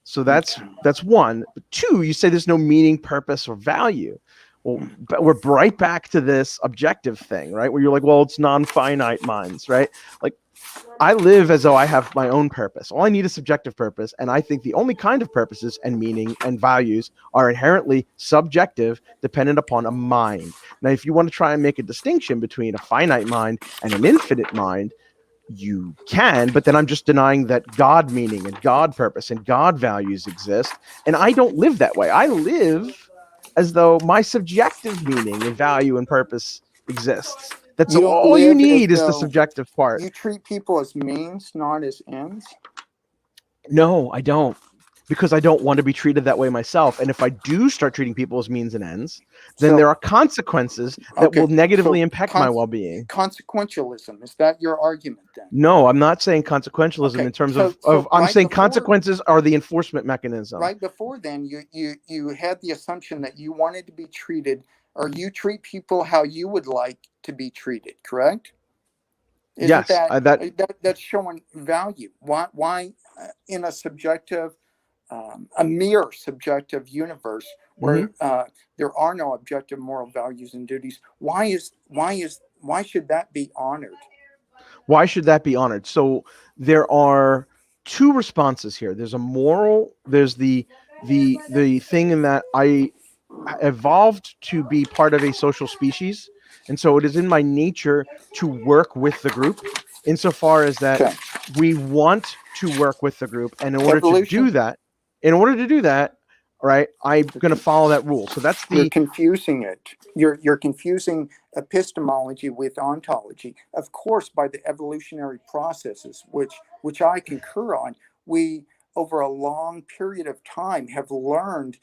Speaker 2: So that's one. But two, you say there's no meaning, purpose, or value. Well, but we're right back to this objective thing, right? Where you're like, well, it's non-finite minds, right? Like, I live as though I have my own purpose. All I need is subjective purpose. And I think the only kind of purposes and meaning and values are inherently subjective, dependent upon a mind. Now, if you want to try and make a distinction between a finite mind and an infinite mind, you can, but then I'm just denying that God meaning and God purpose and God values exist. And I don't live that way. I live as though my subjective meaning and value and purpose exists. That's all you need is the subjective part.
Speaker 3: You treat people as means, not as ends?
Speaker 2: No, I don't. Because I don't want to be treated that way myself. And if I do start treating people as means and ends, then there are consequences that will negatively impact my well-being.
Speaker 3: Consequentialism, is that your argument then?
Speaker 2: No, I'm not saying consequentialism in terms of I'm saying consequences are the enforcement mechanism.
Speaker 3: Right before then, you had the assumption that you wanted to be treated, or you treat people how you would like to be treated, correct? Isn't that's showing value. Why in a subjective, a mere subjective universe where there are no objective moral values and duties, why should that be honored?
Speaker 2: Why should that be honored? So there are two responses here. There's a moral, there's the thing in that I evolved to be part of a social species. And so it is in my nature to work with the group insofar as that we want to work with the group. And in order to do that, right, I'm going to follow that rule. So that's
Speaker 3: You're confusing it. You're confusing epistemology with ontology. Of course, by the evolutionary processes, which I concur on, we, over a long period of time, have learned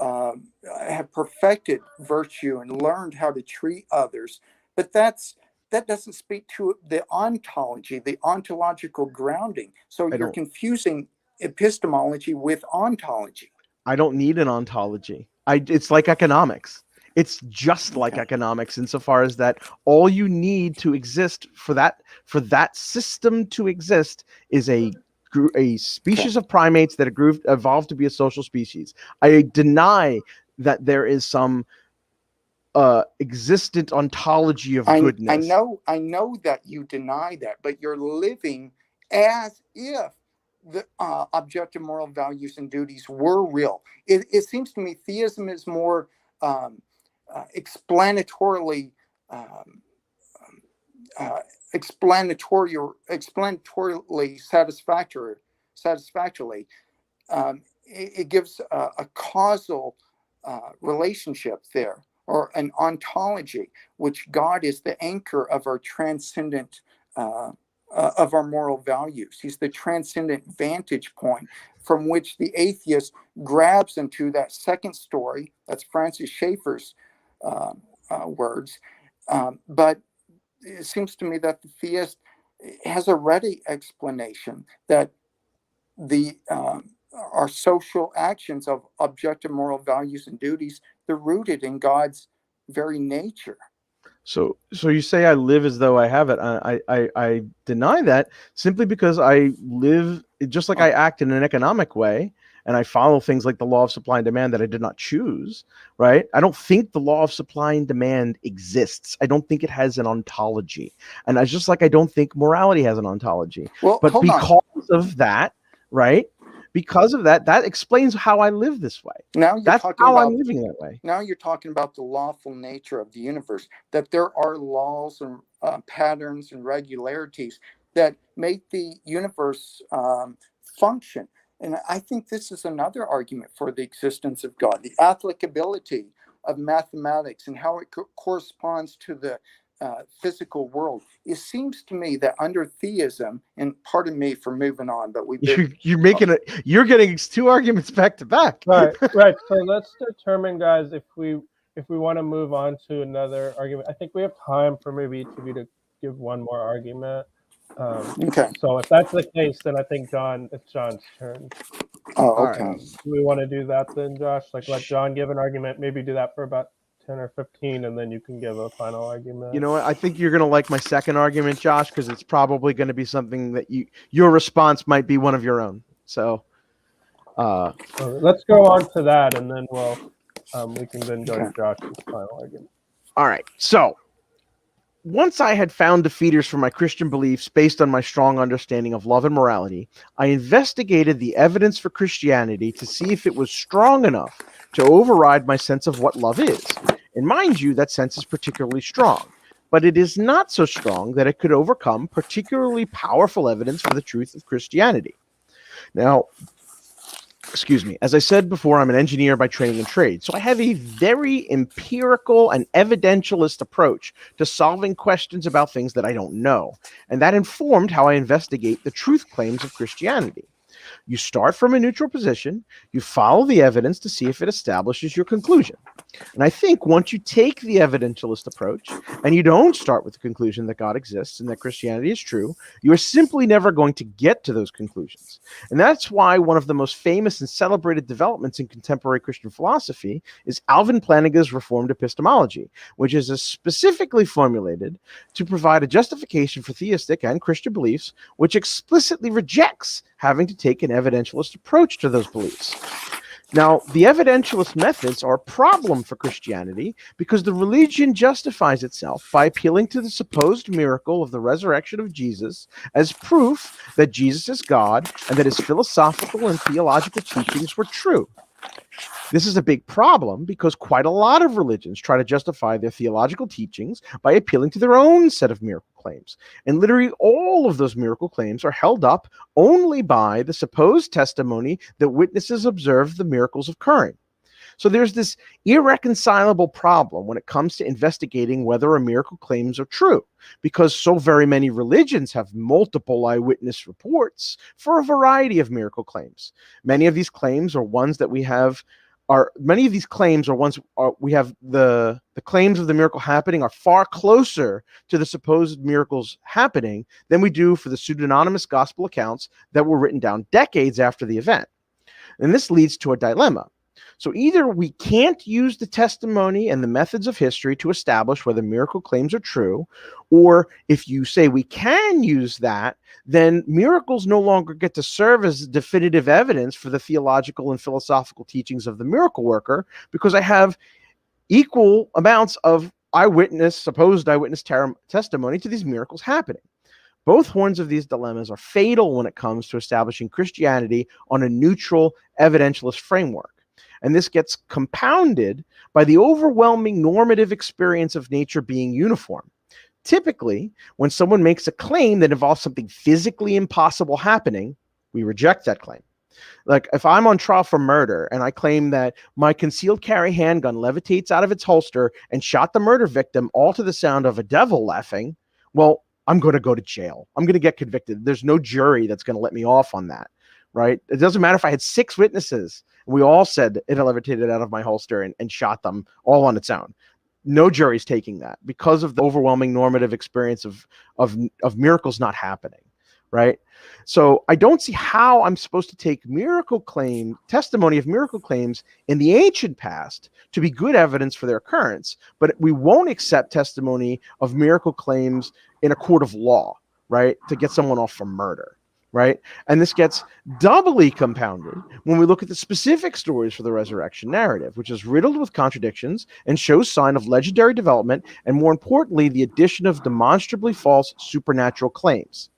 Speaker 3: have perfected virtue and learned how to treat others. But that doesn't speak to the ontology, the ontological grounding. So you're confusing epistemology with ontology.
Speaker 2: I don't need an ontology. It's like economics. It's just like economics insofar as that all you need to exist for that system to exist is a species of primates that evolved to be a social species. I deny that there is some existent ontology of goodness.
Speaker 3: I know that you deny that, but you're living as if the objective moral values and duties were real. It seems to me theism is more explanatorily satisfactorily. It gives a causal relationship there, or an ontology, which God is the anchor of our transcendent, of our moral values. He's the transcendent vantage point from which the atheist grabs into that second story. That's Francis Schaeffer's words. But it seems to me that the theist has a ready explanation that our social actions of objective moral values and duties, they're rooted in God's very nature.
Speaker 2: So you say I live as though I have it. I deny that simply because I live just like I act in an economic way, and I follow things like the law of supply and demand that I did not choose, right? I don't think the law of supply and demand exists. I don't think it has an ontology. And just like I don't think morality has an ontology.
Speaker 3: Well,
Speaker 2: but because of that, right? Because of that, that explains how I live this way. That's how I'm living that way.
Speaker 3: Now you're talking about the lawful nature of the universe, that there are laws and patterns and regularities that make the universe function. And I think this is another argument for the existence of God, the applicability of mathematics and how it corresponds to the physical world. It seems to me that under theism, and pardon me for moving on, but
Speaker 2: you're getting two arguments back to back.
Speaker 1: Right. So let's determine, guys, if we want to move on to another argument. I think we have time for maybe each of you to give one more argument.
Speaker 3: Okay.
Speaker 1: So if that's the case, then I think it's John's turn.
Speaker 3: Oh, okay.
Speaker 1: Do we want to do that then, Josh? Like let John give an argument, maybe do that for about 10 or 15, and then you can give a final argument.
Speaker 2: You know what? I think you're going to like my second argument, Josh, because it's probably going to be something that your response might be one of your own. So
Speaker 1: let's go on to that, and then we can then go to Josh's final argument.
Speaker 2: All right. So once I had found defeaters for my Christian beliefs based on my strong understanding of love and morality, I investigated the evidence for Christianity to see if it was strong enough to override my sense of what love is. And mind you, that sense is particularly strong, but it is not so strong that it could overcome particularly powerful evidence for the truth of Christianity. Now, as I said before, I'm an engineer by training and trade, so I have a very empirical and evidentialist approach to solving questions about things that I don't know, and that informed how I investigate the truth claims of Christianity. You start from a neutral position, you follow the evidence to see if it establishes your conclusion. And I think once you take the evidentialist approach and you don't start with the conclusion that God exists and that Christianity is true, you are simply never going to get to those conclusions. And that's why one of the most famous and celebrated developments in contemporary Christian philosophy is Alvin Plantinga's Reformed epistemology, which is specifically formulated to provide a justification for theistic and Christian beliefs, which explicitly rejects having to take an evidentialist approach to those beliefs. Now, the evidentialist methods are a problem for Christianity because the religion justifies itself by appealing to the supposed miracle of the resurrection of Jesus as proof that Jesus is God and that his philosophical and theological teachings were true. This is a big problem because quite a lot of religions try to justify their theological teachings by appealing to their own set of miracle claims. And literally all of those miracle claims are held up only by the supposed testimony that witnesses observed the miracles occurring. So there's this irreconcilable problem when it comes to investigating whether a miracle claims are true, because so very many religions have multiple eyewitness reports for a variety of miracle claims. Many of these claims are ones that we have many of these claims are ones we have the claims of the miracle happening are far closer to the supposed miracles happening than we do for the pseudonymous gospel accounts that were written down decades after the event. And this leads to a dilemma. So either we can't use the testimony and the methods of history to establish whether miracle claims are true, or if you say we can use that, then miracles no longer get to serve as definitive evidence for the theological and philosophical teachings of the miracle worker, because I have equal amounts of supposed eyewitness testimony to these miracles happening. Both horns of these dilemmas are fatal when it comes to establishing Christianity on a neutral, evidentialist framework. And this gets compounded by the overwhelming normative experience of nature being uniform. Typically, when someone makes a claim that involves something physically impossible happening, we reject that claim. Like if I'm on trial for murder and I claim that my concealed carry handgun levitates out of its holster and shot the murder victim all to the sound of a devil laughing, well, I'm going to go to jail. I'm going to get convicted. There's no jury that's going to let me off on that, right? It doesn't matter if I had 6 witnesses. We all said it levitated out of my holster and shot them all on its own. No jury's taking that because of the overwhelming normative experience of miracles not happening, right? So I don't see how I'm supposed to take testimony of miracle claims in the ancient past to be good evidence for their occurrence, but we won't accept testimony of miracle claims in a court of law, right, to get someone off for murder, right? And this gets doubly compounded when we look at the specific stories for the resurrection narrative, which is riddled with contradictions and shows sign of legendary development, and more importantly, the addition of demonstrably false supernatural claims.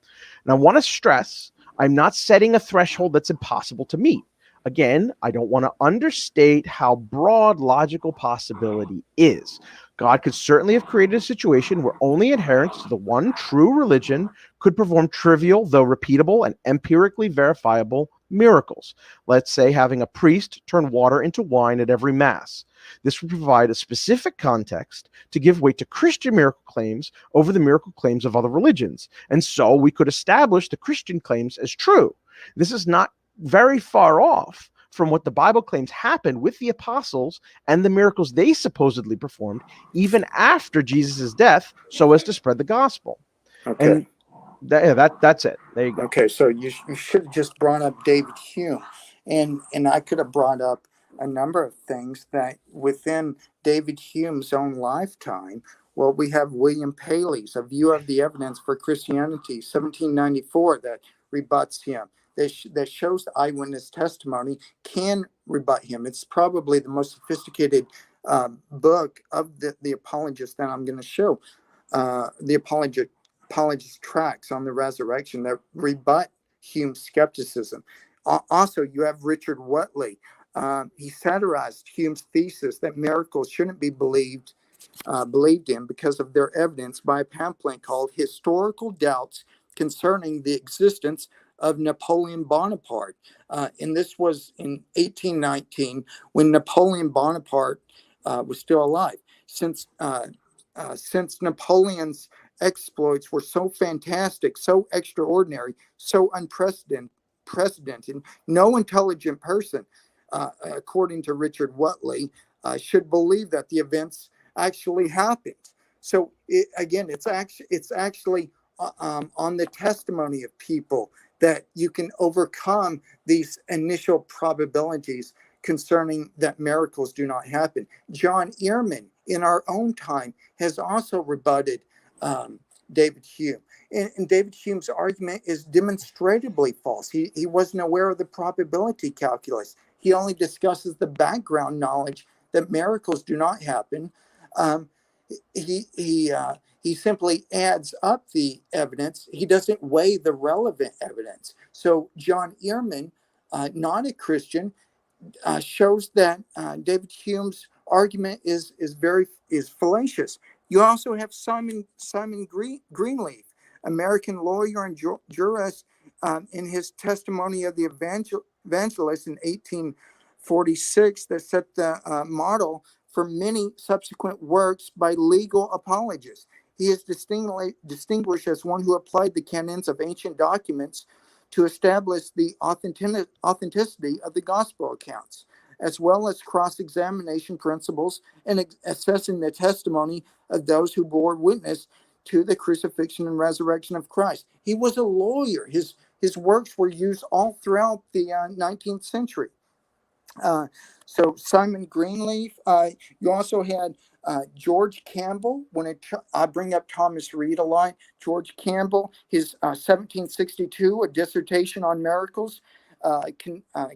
Speaker 2: And I want to stress, I'm not setting a threshold that's impossible to meet. Again, I don't want to understate how broad logical possibility is. God could certainly have created a situation where only adherents to the one true religion could perform trivial, though repeatable and empirically verifiable miracles. Let's say having a priest turn water into wine at every Mass. This would provide a specific context to give weight to Christian miracle claims over the miracle claims of other religions. And so we could establish the Christian claims as true. This is not very far off from what the Bible claims happened with the apostles and the miracles they supposedly performed even after Jesus' death, so as to spread the gospel.
Speaker 3: Okay.
Speaker 2: And that's it. There you go.
Speaker 3: Okay, so you should have just brought up David Hume, and I could have brought up a number of things that within David Hume's own lifetime. Well, we have William Paley's A View of the Evidence for Christianity, 1794, that rebuts him. That shows the eyewitness testimony can rebut him. It's probably the most sophisticated book of the Apologist that I'm going to show. The Apologist tracts on the resurrection that rebut Hume's skepticism. Also, you have Richard Whatley. He satirized Hume's thesis that miracles shouldn't be believed in because of their evidence by a pamphlet called Historical Doubts Concerning the Existence of Napoleon Bonaparte. And this was in 1819 when Napoleon Bonaparte was still alive. Since Napoleon's exploits were so fantastic, so extraordinary, so unprecedented, no intelligent person, according to Richard Whatley, should believe that the events actually happened. So it's actually on the testimony of people that you can overcome these initial probabilities concerning that miracles do not happen. John Earman, in our own time, has also rebutted David Hume. And David Hume's argument is demonstrably false. He wasn't aware of the probability calculus. He only discusses the background knowledge that miracles do not happen. He simply adds up the evidence. He doesn't weigh the relevant evidence. So John Earman, not a Christian, shows that David Hume's argument is fallacious. You also have Simon Greenleaf, American lawyer and jurist, in his testimony of the evangelist in 1846 that set the model for many subsequent works by legal apologists. He is distinguished as one who applied the canons of ancient documents to establish the authenticity of the gospel accounts. as well as cross-examination principles and assessing the testimony of those who bore witness to the crucifixion and resurrection of Christ. He was a lawyer. His works were used all throughout the 19th century. So Simon Greenleaf. You also had George Campbell. I bring up Thomas Reed a lot. George Campbell, his 1762, a dissertation on miracles,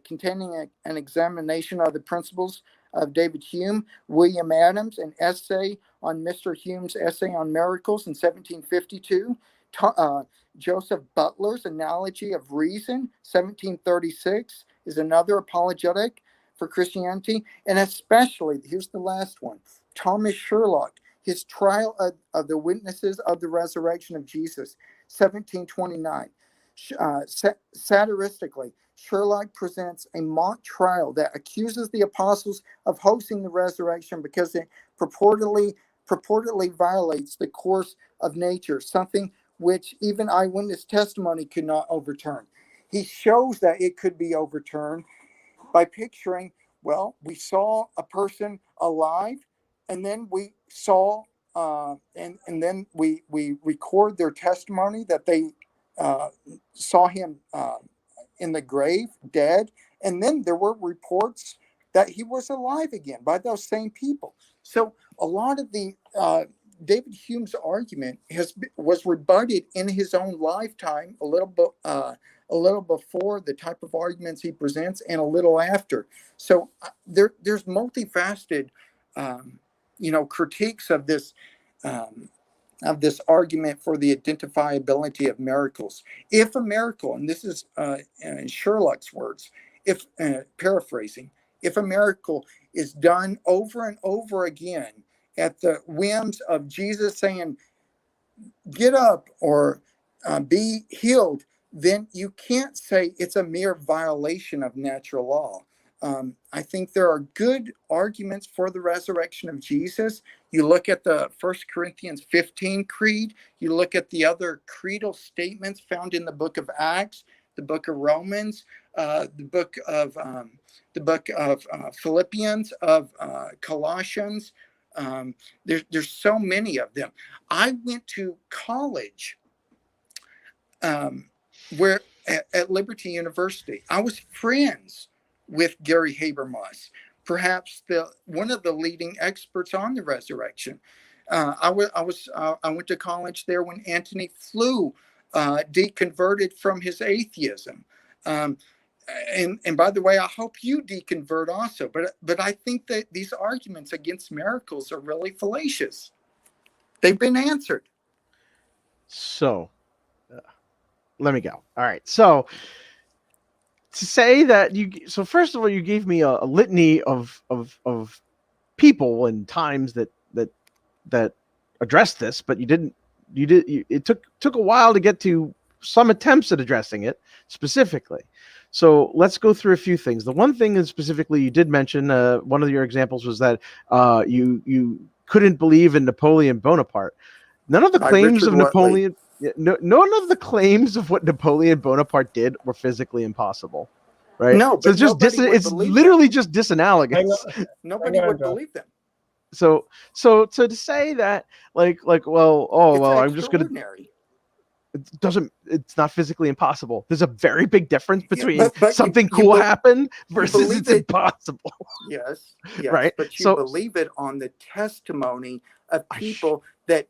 Speaker 3: containing an examination of the principles of David Hume. William Adams, an essay on Mr. Hume's essay on miracles in 1752. Joseph Butler's Analogy of Reason, 1736, is another apologetic for Christianity. And especially, here's the last one, Thomas Sherlock, his Trial of the Witnesses of the Resurrection of Jesus, 1729. Satiristically, Sherlock presents a mock trial that accuses the apostles of hosting the resurrection because it purportedly violates the course of nature, something which even eyewitness testimony could not overturn. He shows that it could be overturned by picturing, well, we saw a person alive, and then we saw, and then we record their testimony that they saw him in the grave, dead, and then there were reports that he was alive again by those same people. So a lot of the David Hume's argument was rebutted in his own lifetime, a little before the type of arguments he presents, and a little after. So there's multifaceted, critiques of this argument for the identifiability of miracles. If a miracle, and this is in Sherlock's words, if paraphrasing, if a miracle is done over and over again at the whims of Jesus saying, get up or be healed, then you can't say it's a mere violation of natural law. I think there are good arguments for the resurrection of Jesus. You look at the 1 Corinthians 15 creed. You look at the other creedal statements found in the book of Acts, the book of Romans, the book of Philippians, of Colossians. There's so many of them. I went to college where at Liberty University. I was friends with Gary Habermas, perhaps one of the leading experts on the resurrection. I went to college there when Antony Flew deconverted from his atheism. And by the way, I hope you deconvert also. But I think that these arguments against miracles are really fallacious. They've been answered.
Speaker 2: So, let me go. All right. So, to say that so first of all, you gave me a litany of people and times that addressed this, but it took a while to get to some attempts at addressing it specifically. So let's go through a few things. The one thing is specifically you did mention, one of your examples was that you couldn't believe in Napoleon Bonaparte. None of the claims of Napoleon, none of the claims of what Napoleon Bonaparte did were physically impossible, right?
Speaker 3: No,
Speaker 2: so it's literally just disanalogous.
Speaker 3: Nobody would believe them.
Speaker 2: So to say that I'm just gonna. It's not physically impossible. There's a very big difference between something cool happened versus it's impossible.
Speaker 3: Yes,
Speaker 2: right.
Speaker 3: But you believe it on the testimony of people that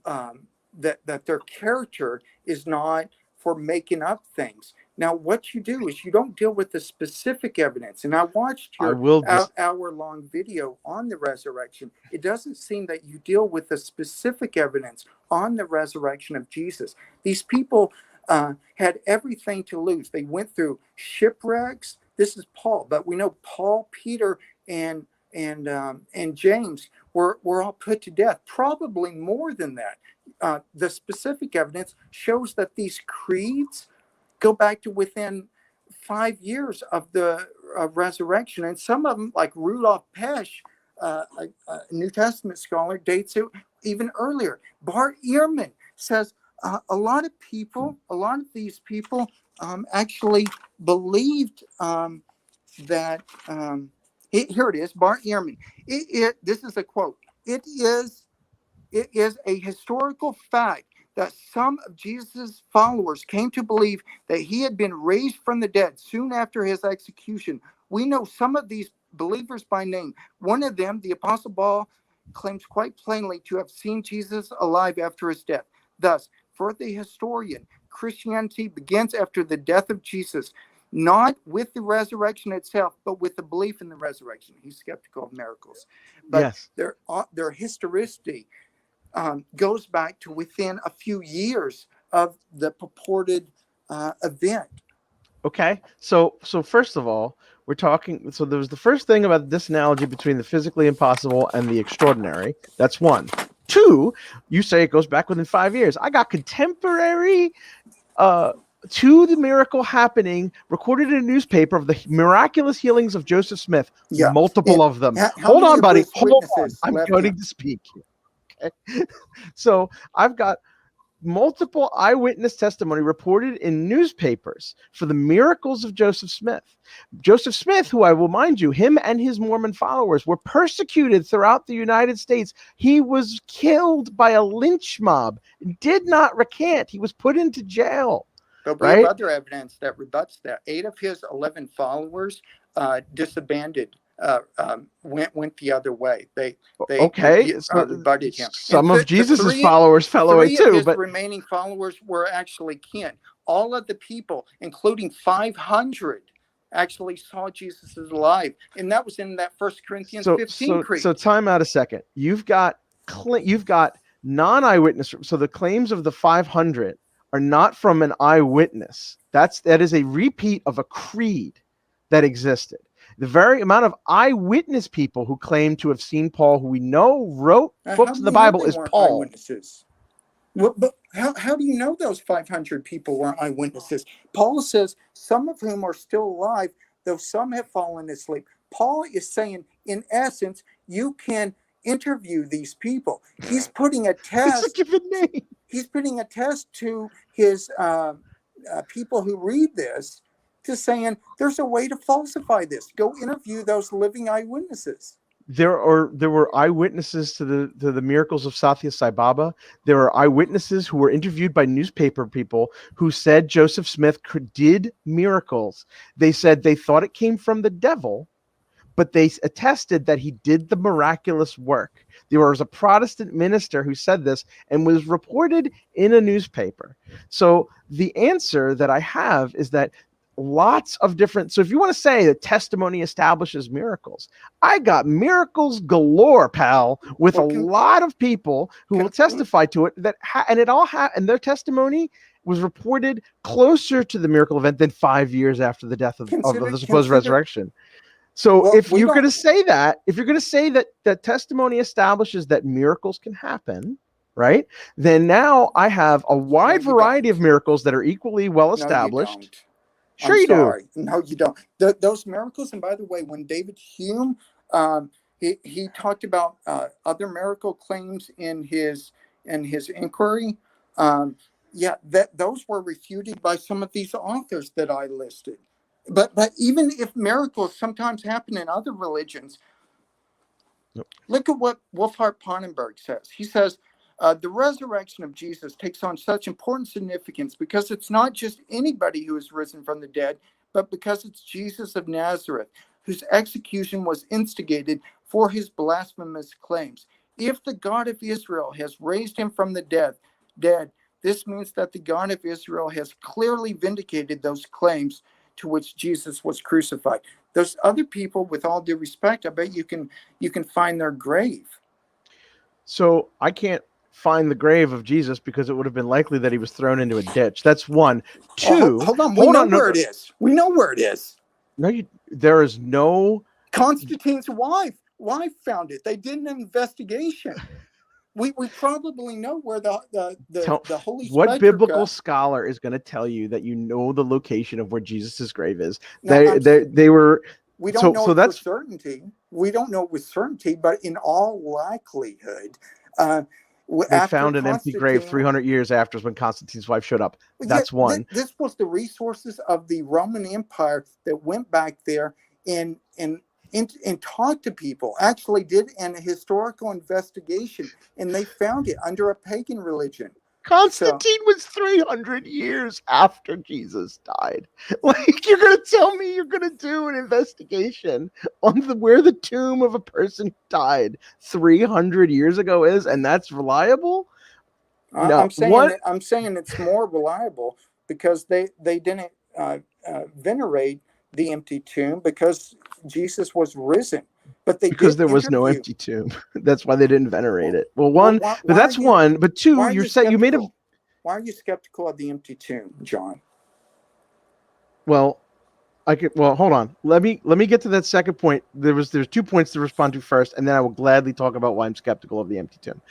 Speaker 3: their character is not for making up things. Now, what you do is you don't deal with the specific evidence. And I watched your hour-long video on the resurrection. It doesn't seem that you deal with the specific evidence on the resurrection of Jesus. These people had everything to lose. They went through shipwrecks. This is Paul, but we know Paul, Peter, and James were all put to death. Probably more than that. The specific evidence shows that these creeds go back to within 5 years of the resurrection. And some of them, like Rudolf Pesch, a New Testament scholar, dates it even earlier. Bart Ehrman says a lot of these people actually believed that here it is, Bart Ehrman. This is a quote. It is a historical fact that some of Jesus' followers came to believe that he had been raised from the dead soon after his execution. We know some of these believers by name. One of them, the Apostle Paul, claims quite plainly to have seen Jesus alive after his death. Thus, for the historian, Christianity begins after the death of Jesus, not with the resurrection itself, but with the belief in the resurrection. He's skeptical of miracles. But
Speaker 2: Yes.
Speaker 3: their historicity goes back to within a few years of the purported event.
Speaker 2: Okay. So first of all, we're talking. So there was the first thing about this analogy between the physically impossible and the extraordinary. That's one. Two, you say it goes back within 5 years. I got contemporary to the miracle happening, recorded in a newspaper of the miraculous healings of Joseph Smith.
Speaker 3: Yeah.
Speaker 2: Multiple of them.
Speaker 3: How
Speaker 2: Hold
Speaker 3: many
Speaker 2: on,
Speaker 3: of
Speaker 2: buddy.
Speaker 3: his
Speaker 2: Hold on.
Speaker 3: witnesses
Speaker 2: I'm
Speaker 3: left
Speaker 2: going
Speaker 3: him?
Speaker 2: to speak. Okay. So I've got multiple eyewitness testimony reported in newspapers for the miracles of Joseph Smith. Joseph Smith, who I will mind you, him and his Mormon followers were persecuted throughout the United States. He was killed by a lynch mob, did not recant. He was put into jail.
Speaker 3: But we have other evidence that rebuts that. 8 of his 11 followers disbanded, went the other way. They rebutted him.
Speaker 2: Some of Jesus's followers fell away too.
Speaker 3: Three of his
Speaker 2: but
Speaker 3: remaining followers were actually kin. All of the people, including 500, actually saw Jesus as alive, and that was in that 1 Corinthians 15 creed.
Speaker 2: So time out a second. You've got non-eyewitness. So the claims of the 500 are not from an eyewitness. That is a repeat of a creed that existed. The very amount of eyewitness people who claim to have seen Paul, who we know wrote books of the Bible, is Paul.
Speaker 3: Eyewitnesses? Well, but how do you know those 500 people weren't eyewitnesses? Paul says some of whom are still alive, though some have fallen asleep. Paul is saying, in essence, you can interview these people. He's putting a test.
Speaker 2: It's a given name.
Speaker 3: He's putting a test to his people who read this, to saying there's a way to falsify this. Go interview those living eyewitnesses.
Speaker 2: There were eyewitnesses to the miracles of Satya Sai Baba. There are eyewitnesses who were interviewed by newspaper people who said Joseph Smith did miracles. They said they thought it came from the devil, but they attested that he did the miraculous work. There was a Protestant minister who said this and was reported in a newspaper. So the answer that I have is that lots of different. So if you want to say that testimony establishes miracles, I got miracles galore, pal, with a lot of people who will testify to it. And their testimony was reported closer to the miracle event than 5 years after the death of the supposed resurrection. So if you're going to say that testimony establishes that miracles can happen, right? Then now I have a wide variety of miracles that are equally well established. Sure, you do.
Speaker 3: No, you don't. Those miracles, and by the way, when David Hume, he talked about other miracle claims in his inquiry. Those were refuted by some of these authors that I listed. But even if miracles sometimes happen in other religions, look at what Wolfhart Pannenberg says. He says, the resurrection of Jesus takes on such important significance because it's not just anybody who is risen from the dead, but because it's Jesus of Nazareth, whose execution was instigated for his blasphemous claims. If the God of Israel has raised him from the dead, this means that the God of Israel has clearly vindicated those claims to which Jesus was crucified. Those other people, with all due respect, I bet you can find their grave.
Speaker 2: So I can't find the grave of Jesus because it would have been likely that he was thrown into a ditch. That's one. Two.
Speaker 3: Hold on. We know where it is. We know where it is.
Speaker 2: No, there is no.
Speaker 3: Constantine's wife found it. They did an investigation. We probably know where the Holy Spirit.
Speaker 2: What biblical scholar is going to tell you that you know the location of where Jesus's grave is?
Speaker 3: No,
Speaker 2: they were.
Speaker 3: We don't know with certainty. We don't know with certainty, but in all likelihood,
Speaker 2: they found an empty grave 300 years after when Constantine's wife showed up. That's one.
Speaker 3: This was the resources of the Roman Empire that went back there and talked to people, actually did an historical investigation, and they found it under a pagan religion.
Speaker 2: Constantine was 300 years after Jesus died. Like, you're going to tell me you're going to do an investigation on where the tomb of a person who died 300 years ago is, and that's reliable? No.
Speaker 3: I'm saying it's more reliable because they didn't venerate the empty tomb because Jesus was risen. But
Speaker 2: because there was no empty tomb. That's why they didn't venerate it. Well, one,
Speaker 3: why
Speaker 2: but that's one. But two,
Speaker 3: why are you skeptical of the empty tomb, John?
Speaker 2: Well, hold on. Let me get to that second point. There's 2 points to respond to first, and then I will gladly talk about why I'm skeptical of the empty tomb.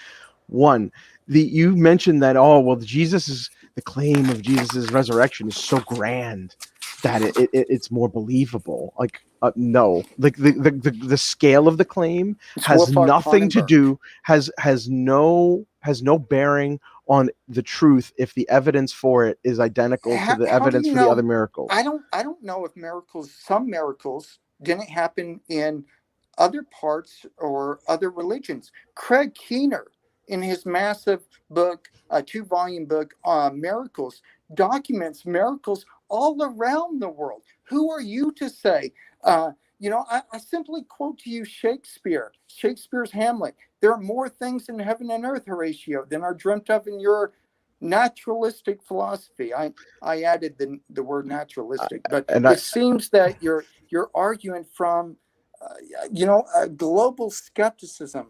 Speaker 2: One, you mentioned that the claim of Jesus's resurrection is so grand that it's more believable. Like, no, like the scale of the claim has nothing to do, has no bearing on the truth if the evidence for it is identical to the evidence for the other miracles.
Speaker 3: I don't know if some miracles didn't happen in other parts or other religions. Craig Keener, in his massive book, 2-volume book, Miracles, documents miracles all around the world. Who are you to say? I simply quote to you Shakespeare's Hamlet. There are more things in heaven and earth, Horatio, than are dreamt of in your naturalistic philosophy. I added the word naturalistic, but it seems that you're arguing from a global skepticism.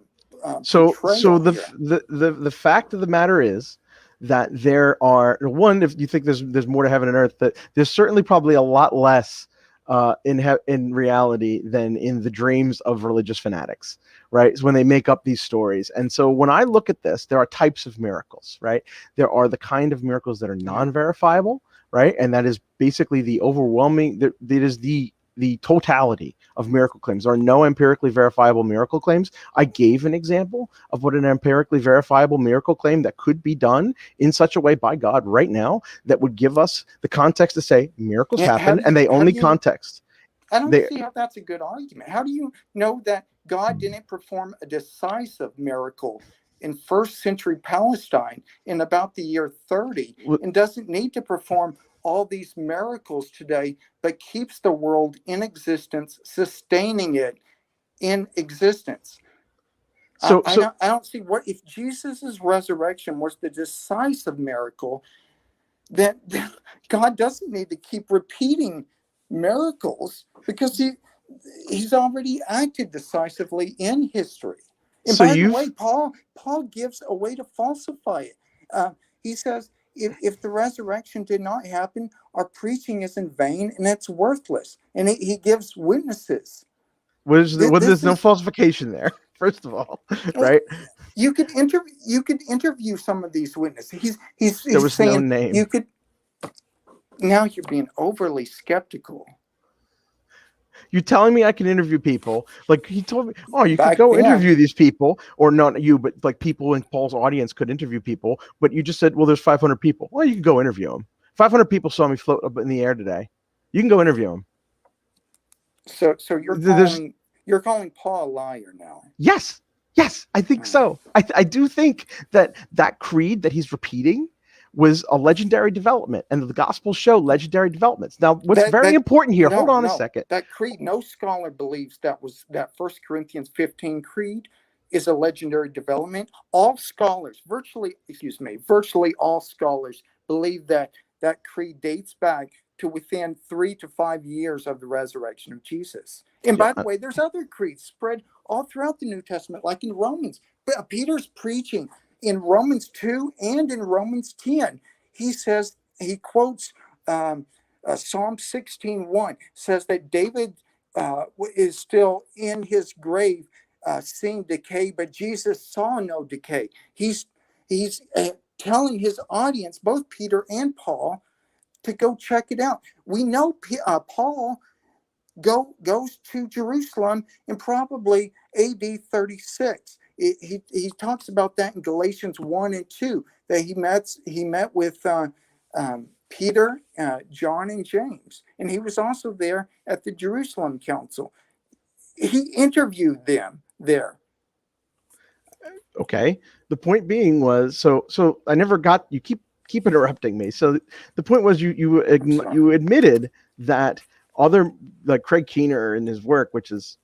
Speaker 2: So the fact of the matter is that there are, one, if you think there's more to heaven and earth, that there's certainly probably a lot less in reality than in the dreams of religious fanatics, right? It's when they make up these stories. And so when I look at this, there are types of miracles, right? There are the kind of miracles that are non-verifiable, right? And that is basically the overwhelming, that is the totality of miracle claims. There are no empirically verifiable miracle claims. I gave an example of what an empirically verifiable miracle claim that could be done in such a way by God right now that would give us the context to say miracles happen, and they only context.
Speaker 3: I don't see how that's a good argument. How do you know that God didn't perform a decisive miracle in first century Palestine in about the year 30 and doesn't need to perform all these miracles today, but keeps the world in existence, sustaining it in existence? I don't see what, if Jesus's resurrection was the decisive miracle, then God doesn't need to keep repeating miracles because he's already acted decisively in history. And by the way, Paul gives a way to falsify it. He says, if the resurrection did not happen, our preaching is in vain and it's worthless. And he gives witnesses.
Speaker 2: There's no falsification there, first of all, right?
Speaker 3: You could interview some of these witnesses. He's
Speaker 2: there was
Speaker 3: saying
Speaker 2: no name.
Speaker 3: You could. Now you're being overly skeptical.
Speaker 2: You're telling me I can interview people? Like, he told me, you could go interview these people, or not you, but like people in Paul's audience could interview people. But you just said, well, there's 500 people. Well, you can go interview them. 500 people saw me float up in the air today. You can go interview them.
Speaker 3: So you're calling Paul a liar now?
Speaker 2: Yes, I think so. I do think that creed that he's repeating was a legendary development, and the Gospels show legendary developments. Now, what's very important here, hold on a second.
Speaker 3: That creed, no scholar believes that 1 Corinthians 15 creed is a legendary development. All scholars, virtually all scholars believe that creed dates back to within 3 to 5 years of the resurrection of Jesus. And by the way, there's other creeds spread all throughout the New Testament, like in Romans. But Peter's preaching in Romans 2 and in Romans 10. He quotes Psalm 16:1, says that David is still in his grave, seeing decay, but Jesus saw no decay. He's telling his audience, both Peter and Paul, to go check it out. We know Paul goes to Jerusalem in probably AD 36. He talks about that in Galatians 1 and 2, that he met with Peter, John, and James. And he was also there at the Jerusalem Council. He interviewed them there.
Speaker 2: Okay. The point being was, so I never got, you keep interrupting me. So the point was you admitted that other, like Craig Keener in his work, which is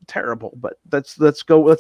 Speaker 2: terrible, but let's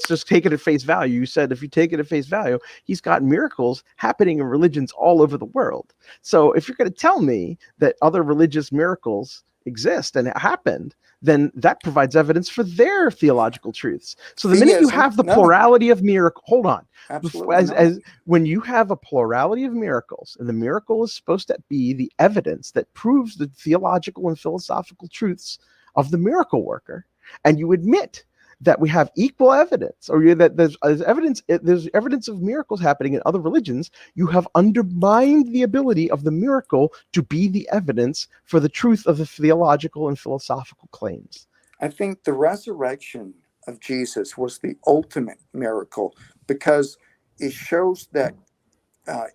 Speaker 2: just take it at face value. You said if you take it at face value, he's got miracles happening in religions all over the world. So if you're going to tell me that other religious miracles exist and it happened, then that provides evidence for their theological truths. So the minute you have the plurality of miracles, hold on. As when you have a plurality of miracles, and the miracle is supposed to be the evidence that proves the theological and philosophical truths of the miracle worker, and you admit that we have equal evidence, or that there's evidence of miracles happening in other religions, you have undermined the ability of the miracle to be the evidence for the truth of the theological and philosophical claims.
Speaker 3: I think the resurrection of Jesus was the ultimate miracle, because it shows that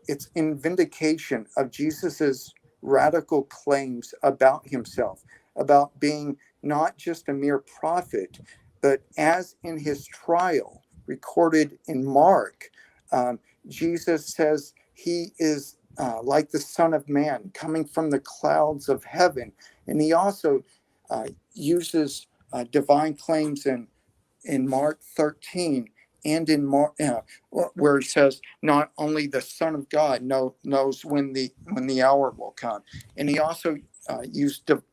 Speaker 3: it's in vindication of Jesus's radical claims about himself, about being not just a mere prophet, but as in his trial recorded in Mark, Jesus says he is like the Son of Man coming from the clouds of heaven. And he also uses divine claims in Mark 13 and in Mark, where he says not only the Son of God knows when the hour will come. And he also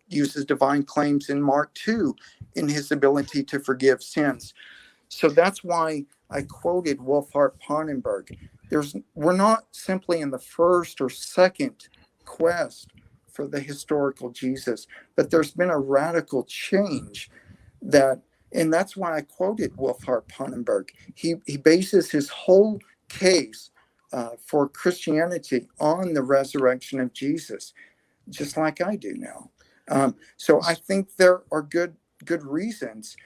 Speaker 3: uses divine claims in Mark 2 in his ability to forgive sins. So that's why I quoted Wolfhart Pannenberg. We're not simply in the first or second quest for the historical Jesus, but there's been a radical change and that's why I quoted Wolfhart Pannenberg. He bases his whole case for Christianity on the resurrection of Jesus, just like I do now. So I think there are good reasons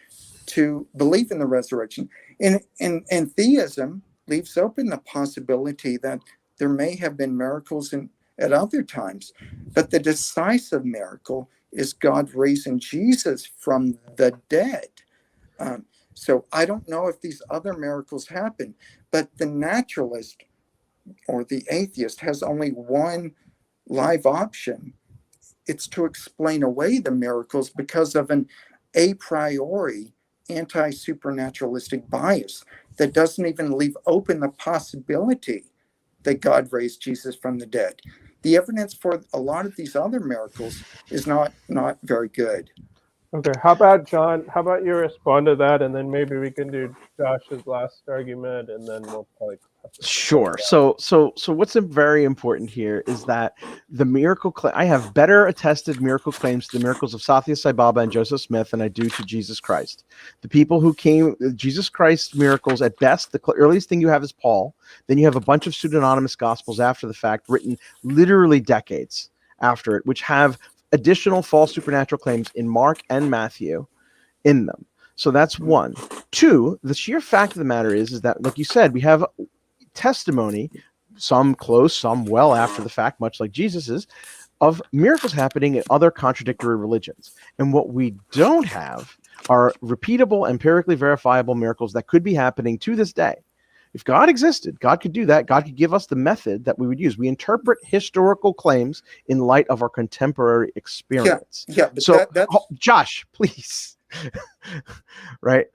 Speaker 3: to believe in the resurrection. And theism leaves open the possibility that there may have been miracles at other times, but the decisive miracle is God raising Jesus from the dead. So I don't know if these other miracles happen, but the naturalist or the atheist has only one live option. It's to explain away the miracles because of an a priori anti-supernaturalistic bias that doesn't even leave open the possibility that God raised Jesus from the dead. The evidence for a lot of these other miracles is not very good.
Speaker 1: Okay, how about John? How about you respond to that, and then maybe we can do Josh's last argument, and then we'll probably.
Speaker 2: Sure. So what's very important here is that the miracle I have better attested miracle claims to the miracles of Sathya Sai Baba and Joseph Smith than I do to Jesus Christ. The people who came, Jesus Christ's miracles, at best, the earliest thing you have is Paul. Then you have a bunch of pseudonymous gospels after the fact, written literally decades after it, which have additional false supernatural claims in Mark and Matthew in them. So that's one. Two, the sheer fact of the matter is that, like you said, we have testimony, some close, some well after the fact, much like Jesus's, of miracles happening in other contradictory religions. And what we don't have are repeatable, empirically verifiable miracles that could be happening to this day. If God existed, God could do that. God could give us the method that we would use. We interpret historical claims in light of our contemporary experience.
Speaker 3: Yeah. But
Speaker 2: so, Josh, please. Right?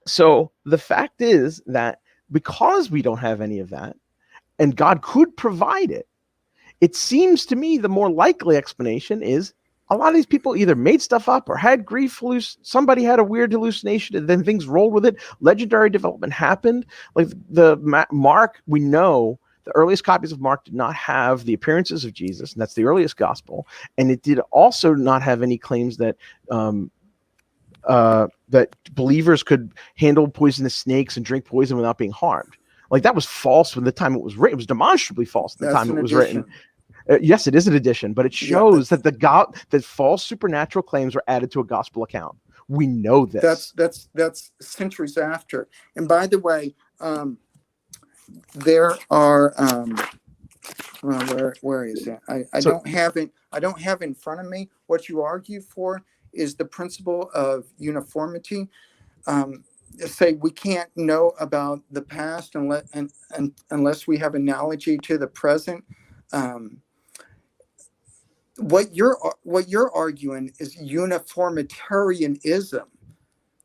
Speaker 2: So the fact is that because we don't have any of that, and God could provide it, it seems to me the more likely explanation is a lot of these people either made stuff up or had grief. Somebody had a weird hallucination, and then things rolled with it. Legendary development happened. Like Mark, we know the earliest copies of Mark did not have the appearances of Jesus, and that's the earliest gospel. And it did also not have any claims that that believers could handle poisonous snakes and drink poison without being harmed. Like, that was false when the time it was written. It was demonstrably false at the time it was written. Yes, it is an addition, but it shows that that false supernatural claims were added to a gospel account. We know this.
Speaker 3: That's centuries after. And by the way, there are Well, where is it? I
Speaker 2: So
Speaker 3: don't have it. I don't have in front of me. What you argue for is the principle of uniformity. Say we can't know about the past unless we have analogy to the present. Um, what you're arguing is uniformitarianism.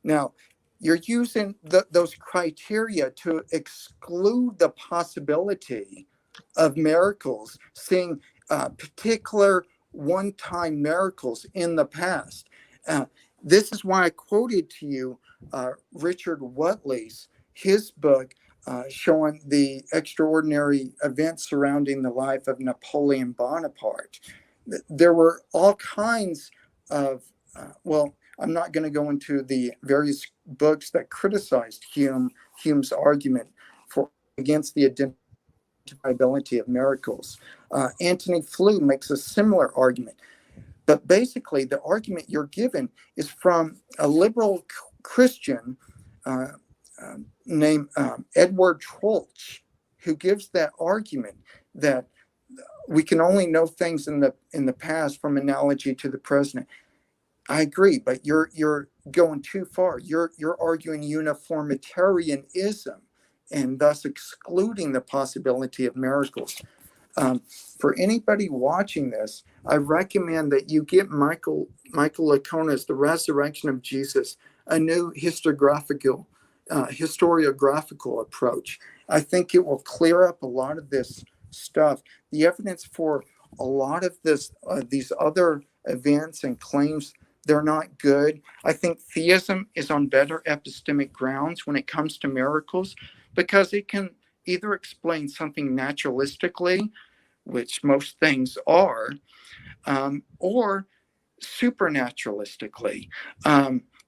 Speaker 3: Now, you're using those criteria to exclude the possibility of miracles, seeing particular one-time miracles in the past. Uh, this is why I quoted to you Richard Whatley's his book showing the extraordinary events surrounding the life of Napoleon Bonaparte. There were all kinds of I'm not going to go into the various books that criticized Hume's argument for against the identifiability of miracles. Antony Flew makes a similar argument, but basically the argument you're given is from a liberal Christian named Edward Troeltsch, who gives that argument that we can only know things in the past from analogy to the present. I agree, but you're going too far. You're arguing uniformitarianism and thus excluding the possibility of miracles. For anybody watching this, I recommend that you get Michael Lacona's The Resurrection of Jesus, a new historiographical approach. I think it will clear up a lot of this stuff. The evidence for a lot of these other events and claims, they're not good. I think theism is on better epistemic grounds when it comes to miracles, because it can either explain something naturalistically, which most things are, or supernaturalistically.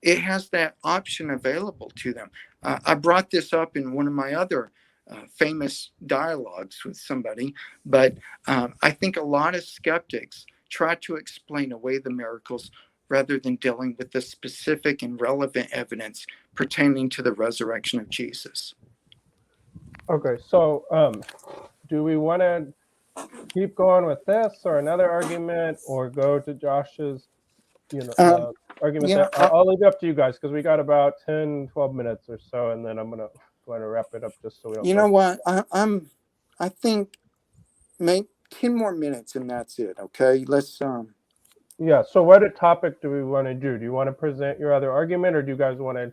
Speaker 3: It has that option available to them. I brought this up in one of my other famous dialogues with somebody, but I think a lot of skeptics try to explain away the miracles rather than dealing with the specific and relevant evidence pertaining to the resurrection of Jesus.
Speaker 1: Okay, so do we want to keep going with this or another argument, or go to Josh's argument there? I'll leave it up to you guys, because we got about 10, 12 minutes or so, and then I'm going to wrap it up just so we don't.
Speaker 3: You know what? I think maybe 10 more minutes and that's it. Okay, let's.
Speaker 1: Yeah. So, what topic do we want to do? Do you want to present your other argument, or do you guys want to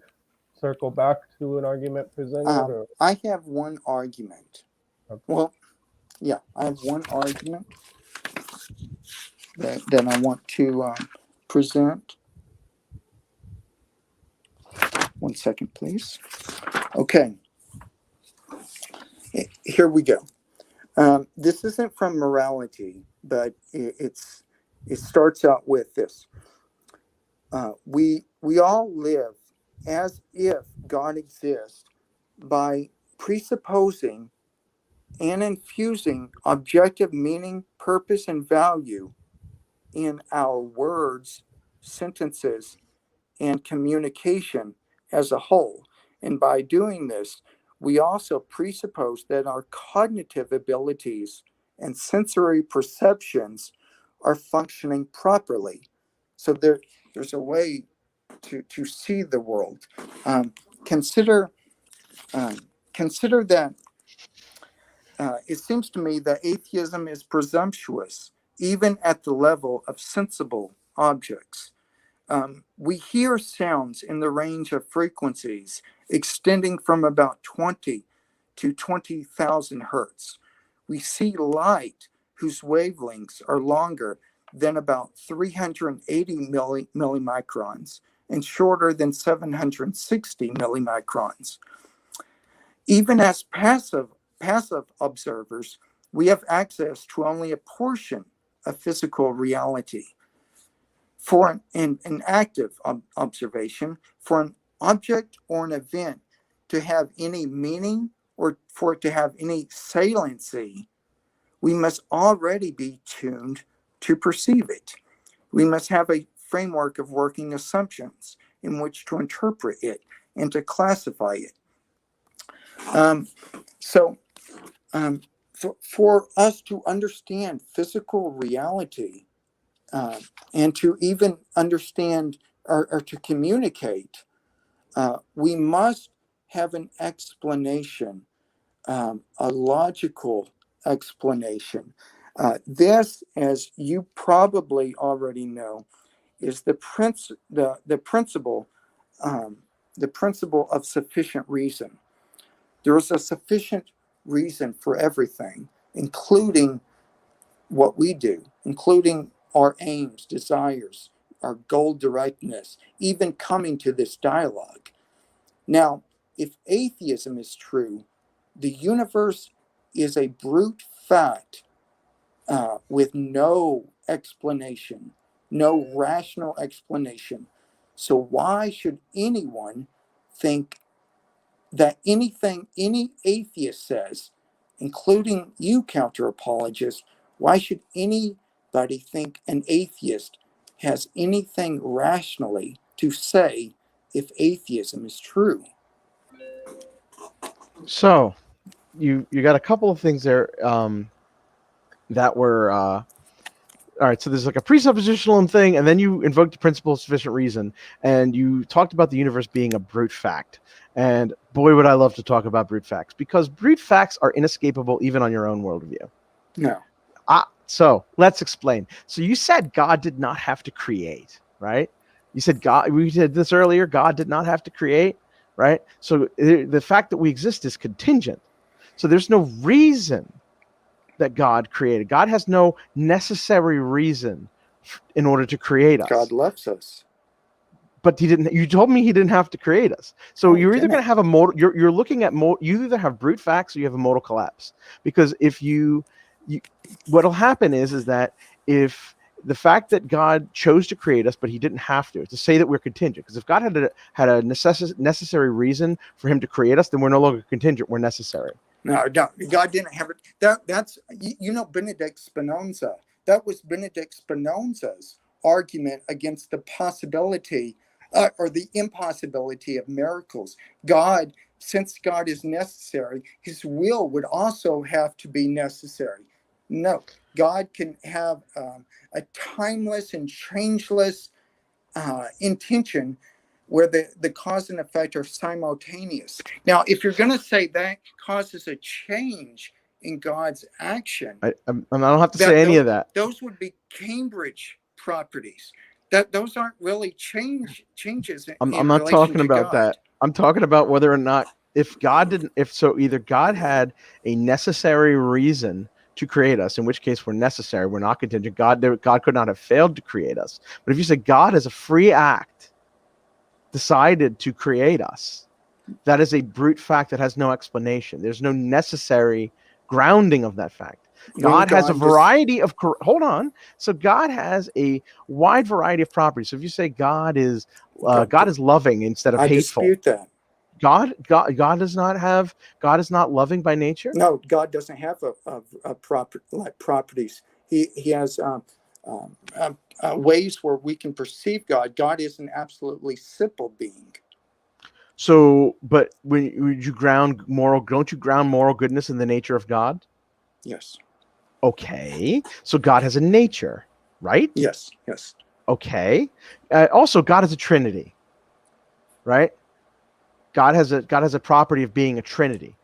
Speaker 1: circle back to an argument presented?
Speaker 3: I have one argument.
Speaker 1: Okay.
Speaker 3: Well, yeah, I have one argument that I want to present. 1 second, please. Okay. Here we go. This isn't from morality, but it starts out with this. We all live as if God exists by presupposing and infusing objective meaning, purpose, and value in our words, sentences, and communication as a whole. And by doing this, we also presuppose that our cognitive abilities and sensory perceptions are functioning properly. So there's a way to see the world. Consider that it seems to me that atheism is presumptuous, even at the level of sensible objects. We hear sounds in the range of frequencies extending from about 20 to 20,000 hertz. We see light whose wavelengths are longer than about 380 millimicrons and shorter than 760 millimicrons. Even as passive observers, we have access to only a portion of physical reality. For an active observation, for an object or an event to have any meaning or for it to have any saliency, we must already be tuned to perceive it. We must have a framework of working assumptions in which to interpret it and to classify it. for us to understand physical reality, and to even understand or to communicate, we must have an explanation, a logical explanation. This, as you probably already know, is the principle, the principle of sufficient reason. There is a sufficient reason for everything, including what we do, including our aims, desires, our goal directness, even coming to this dialogue. Now, if atheism is true, the universe is a brute fact, with no explanation, no rational explanation. So why should anyone think that anything any atheist says, including you, counter apologist, why should anybody think an atheist has anything rationally to say if atheism is true?
Speaker 2: So you got a couple of things there that were all right. So there's like a presuppositional thing, and then you invoked the principle of sufficient reason, and you talked about the universe being a brute fact. And boy, would I love to talk about brute facts, because brute facts are inescapable even on your own worldview.
Speaker 3: No.
Speaker 2: So let's explain. So you said God did not have to create, right? You said God, we did this earlier, God did not have to create, right? So the fact that we exist is contingent. So there's no reason that God created. God has no necessary reason in order to create us.
Speaker 3: God loves us.
Speaker 2: But he didn't. You told me he didn't have to create us. So
Speaker 3: No,
Speaker 2: you're
Speaker 3: he
Speaker 2: either going to
Speaker 3: didn't.
Speaker 2: have a modal. You're looking at you either have brute facts or you have a modal collapse. Because if you what'll happen is that if the fact that God chose to create us, but he didn't have to say that we're contingent. Because if God had a necessary reason for him to create us, then we're no longer contingent. We're necessary.
Speaker 3: No, God didn't have it. That's Benedict Spinoza. That was Benedict Spinoza's argument against the possibility or the impossibility of miracles. God, since God is necessary, his will would also have to be necessary. No, God can have a timeless and changeless intention where the cause and effect are simultaneous. Now, if you're going to say that causes a change in God's action,
Speaker 2: I don't have to say any of that.
Speaker 3: Those would be Cambridge properties. Those aren't really changes.
Speaker 2: I'm not talking about that. I'm talking about whether or not if God didn't, either God had a necessary reason to create us, in which case we're necessary, we're not contingent. God could not have failed to create us. But if you say God as a free act decided to create us, that is a brute fact that has no explanation. There's no necessary grounding of that fact. God has a variety of hold on. So God has a wide variety of properties. So if you say God is loving instead of hateful,
Speaker 3: I dispute that.
Speaker 2: God is not loving by nature.
Speaker 3: No, God doesn't have a properties. He has ways where we can perceive God. God is an absolutely simple being.
Speaker 2: So, but don't you ground moral goodness in the nature of God?
Speaker 3: Yes.
Speaker 2: Okay. So God has a nature, right?
Speaker 3: Yes.
Speaker 2: Okay. Also, God is a Trinity, right? God has a property of being a Trinity.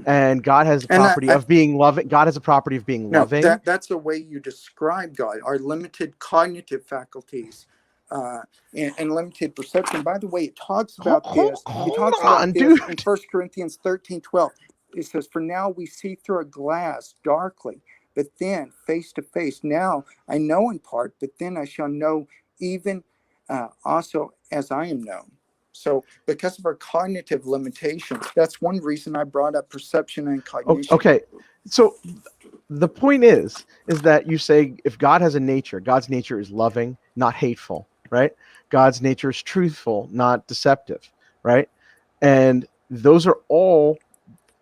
Speaker 2: And God has the property of being loving. God has a property of being loving.
Speaker 3: That's the way you describe God. Our limited cognitive faculties and limited perception. By the way, it talks about this. It talks about this in 1 Corinthians 13:12. It says, "For now we see through a glass darkly, but then face to face. Now I know in part, but then I shall know even also as I am known." So because of our cognitive limitations, that's one reason I brought up perception and cognition.
Speaker 2: Okay. So the point is that you say if God has a nature, God's nature is loving, not hateful, right? God's nature is truthful, not deceptive, right? And those are all,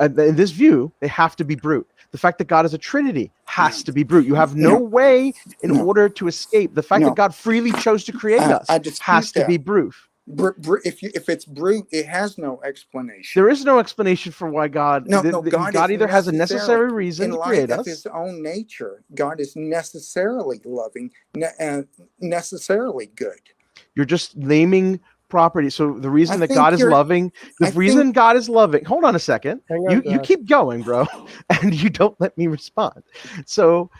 Speaker 2: in this view, they have to be brute. The fact that God is a Trinity has to be brute. You have no way in order to escape. The fact that God freely chose to create us has to be brute.
Speaker 3: If it's brute, it has no explanation.
Speaker 2: There is no explanation for why God. God either has a necessary reason to create us.
Speaker 3: In light of his own nature, God is necessarily loving and necessarily good.
Speaker 2: You're just naming properties. So the reason that God is loving, God is loving. Hold on a second. You keep going, bro, and you don't let me respond. So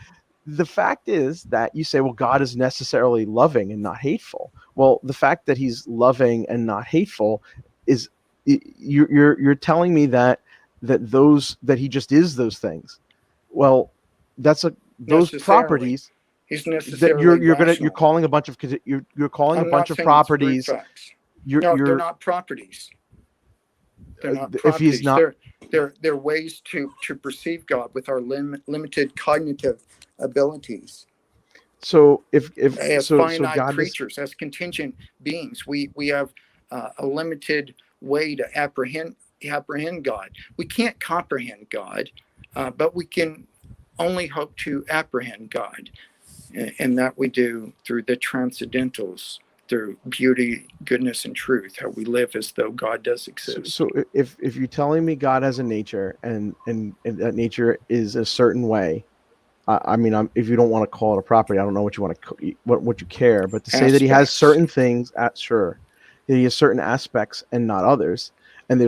Speaker 2: the fact is that you say, well, God is necessarily loving and not hateful. Well, the fact that he's loving and not hateful is you're telling me that he just is those things. Well, those properties.
Speaker 3: He's necessarily
Speaker 2: you're calling a bunch of properties.
Speaker 3: They're not properties. They're not properties. If he's not, they're ways to perceive God with our limited cognitive abilities.
Speaker 2: So
Speaker 3: as finite creatures, as contingent beings, we have a limited way to apprehend God. We can't comprehend God, but we can only hope to apprehend God, and that we do through the transcendentals, through beauty, goodness, and truth, how we live as though God does exist.
Speaker 2: So if you're telling me God has a nature and that nature is a certain way, if you don't want to call it a property, I don't know what you want to what you care, but to say that he has certain things, that he has certain aspects and not others, and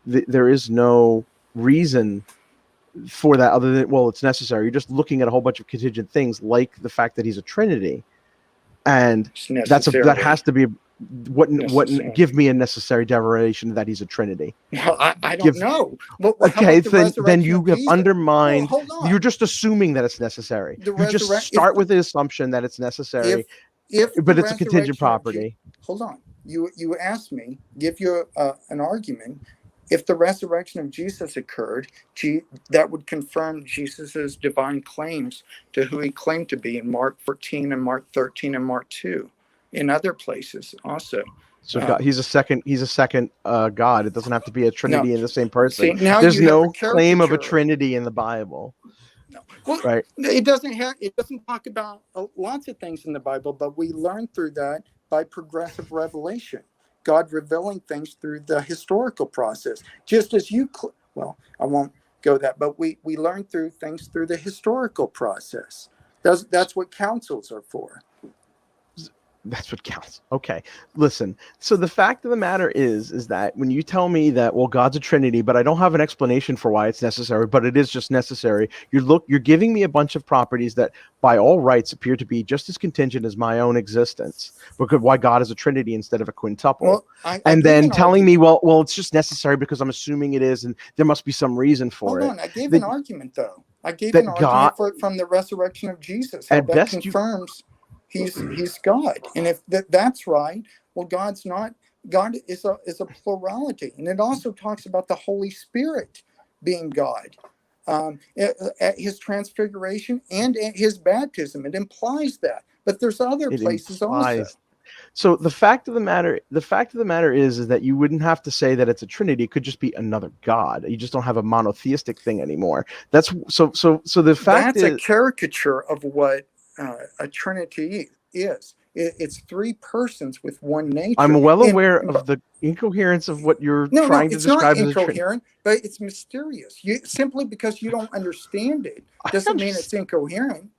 Speaker 2: there is no reason for that other than, well, it's necessary. You're just looking at a whole bunch of contingent things, like the fact that he's a Trinity, and that has to be what give me a necessary derivation that he's a Trinity.
Speaker 3: Well, I don't know. Well,
Speaker 2: okay, then you have undermined. Well, you're just assuming that it's necessary. You just start with the assumption that it's necessary, but it's a contingent property.
Speaker 3: Hold on. You asked me, give you an argument. If the resurrection of Jesus occurred, that would confirm Jesus's divine claims to who he claimed to be in Mark 14 and Mark 13 and Mark 2, in other places also.
Speaker 2: So God, he's a second God. It doesn't have to be a Trinity in the same person. There's no claim of a Trinity in the Bible.
Speaker 3: No. Well,
Speaker 2: right?
Speaker 3: It doesn't talk about lots of things in the Bible, but we learn through that by progressive revelation. God revealing things through the historical process, just as I won't go that, but we learn through things through the historical process. That's what councils are for.
Speaker 2: That's what counts. Okay, listen. So the fact of the matter is that when you tell me that, well, God's a Trinity, but I don't have an explanation for why it's necessary, but it is just necessary. You're giving me a bunch of properties that, by all rights, appear to be just as contingent as my own existence. Because why God is a Trinity instead of a quintuple, and then telling me, well, it's just necessary because I'm assuming it is, and there must be some reason for it.
Speaker 3: Hold on, I gave an argument though. I gave an argument for it from the resurrection of Jesus. How that confirms. He's God, and if that's right, well, God is a plurality, and it also talks about the Holy Spirit being God at his transfiguration and at his baptism. It implies that, but there's other places also.
Speaker 2: So the fact of the matter is that you wouldn't have to say that it's a Trinity. It could just be another God. You just don't have a monotheistic thing anymore. That's so the fact
Speaker 3: that's a caricature of what a Trinity is. It's three persons with one nature.
Speaker 2: I'm well aware of the incoherence of what you're trying to describe as a Trinity.
Speaker 3: It's not incoherent, but it's mysterious. Simply because you don't understand it doesn't mean it's incoherent.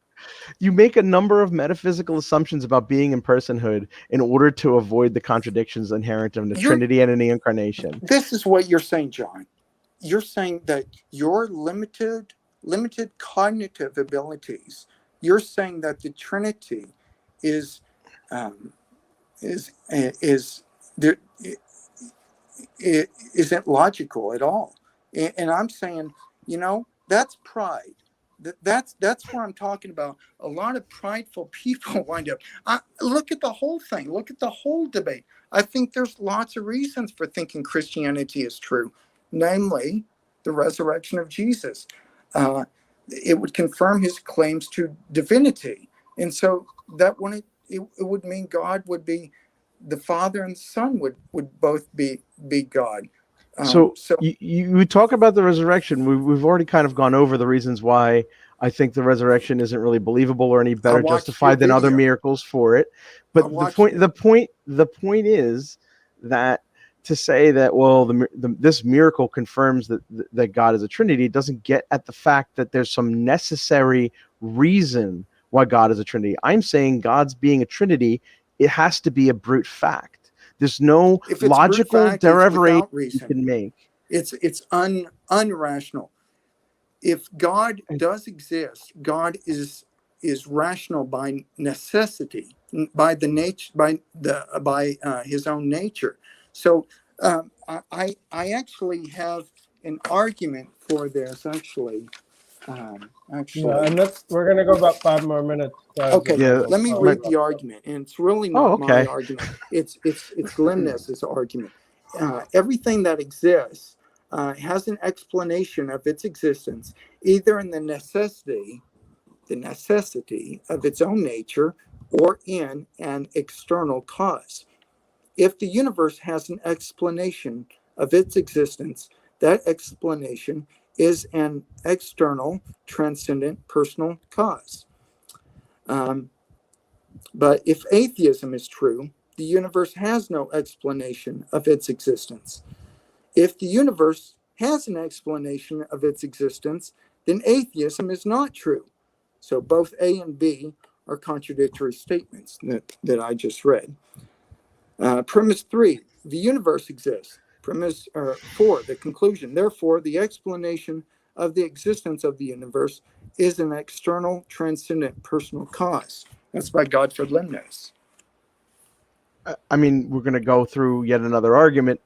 Speaker 2: You make a number of metaphysical assumptions about being in personhood in order to avoid the contradictions inherent in the Trinity and in the incarnation.
Speaker 3: This is what you're saying, John. You're saying that your limited cognitive abilities, you're saying that the Trinity isn't logical at all, and I'm saying, that's pride. That's what I'm talking about. A lot of prideful people wind up. Look at the whole thing. Look at the whole debate. I think there's lots of reasons for thinking Christianity is true, namely the resurrection of Jesus. It would confirm his claims to divinity, and so that when it would mean God would be the Father and the Son would both be God.
Speaker 2: So you talk about the resurrection. We've already kind of gone over the reasons why I think the resurrection isn't really believable or any better
Speaker 3: watched
Speaker 2: justified
Speaker 3: your
Speaker 2: than other
Speaker 3: video.
Speaker 2: miracles for it. But the point is that to say that, well, this miracle confirms that God is a Trinity, it doesn't get at the fact that there's some necessary reason why God is a Trinity. I'm saying God's being a Trinity, it has to be a brute fact. There's no logical derivation you can make.
Speaker 3: It's unrational. If God does exist, God is rational by necessity, by his own nature. So I actually have an argument for this. Actually,
Speaker 1: and we're going to go about 5 more minutes.
Speaker 3: Okay, let me read the argument, and it's really not my argument. It's Lemnes's argument. Everything that exists has an explanation of its existence, either in the necessity of its own nature, or in an external cause. If the universe has an explanation of its existence, that explanation is an external, transcendent, personal cause. But if atheism is true, the universe has no explanation of its existence. If the universe has an explanation of its existence, then atheism is not true. So both A and B are contradictory statements that I just read. Premise 3, the universe exists. Premise 4, the conclusion. Therefore, the explanation of the existence of the universe is an external, transcendent, personal cause. That's by Gottfried Lemnes.
Speaker 2: I mean, we're going to go through yet another argument.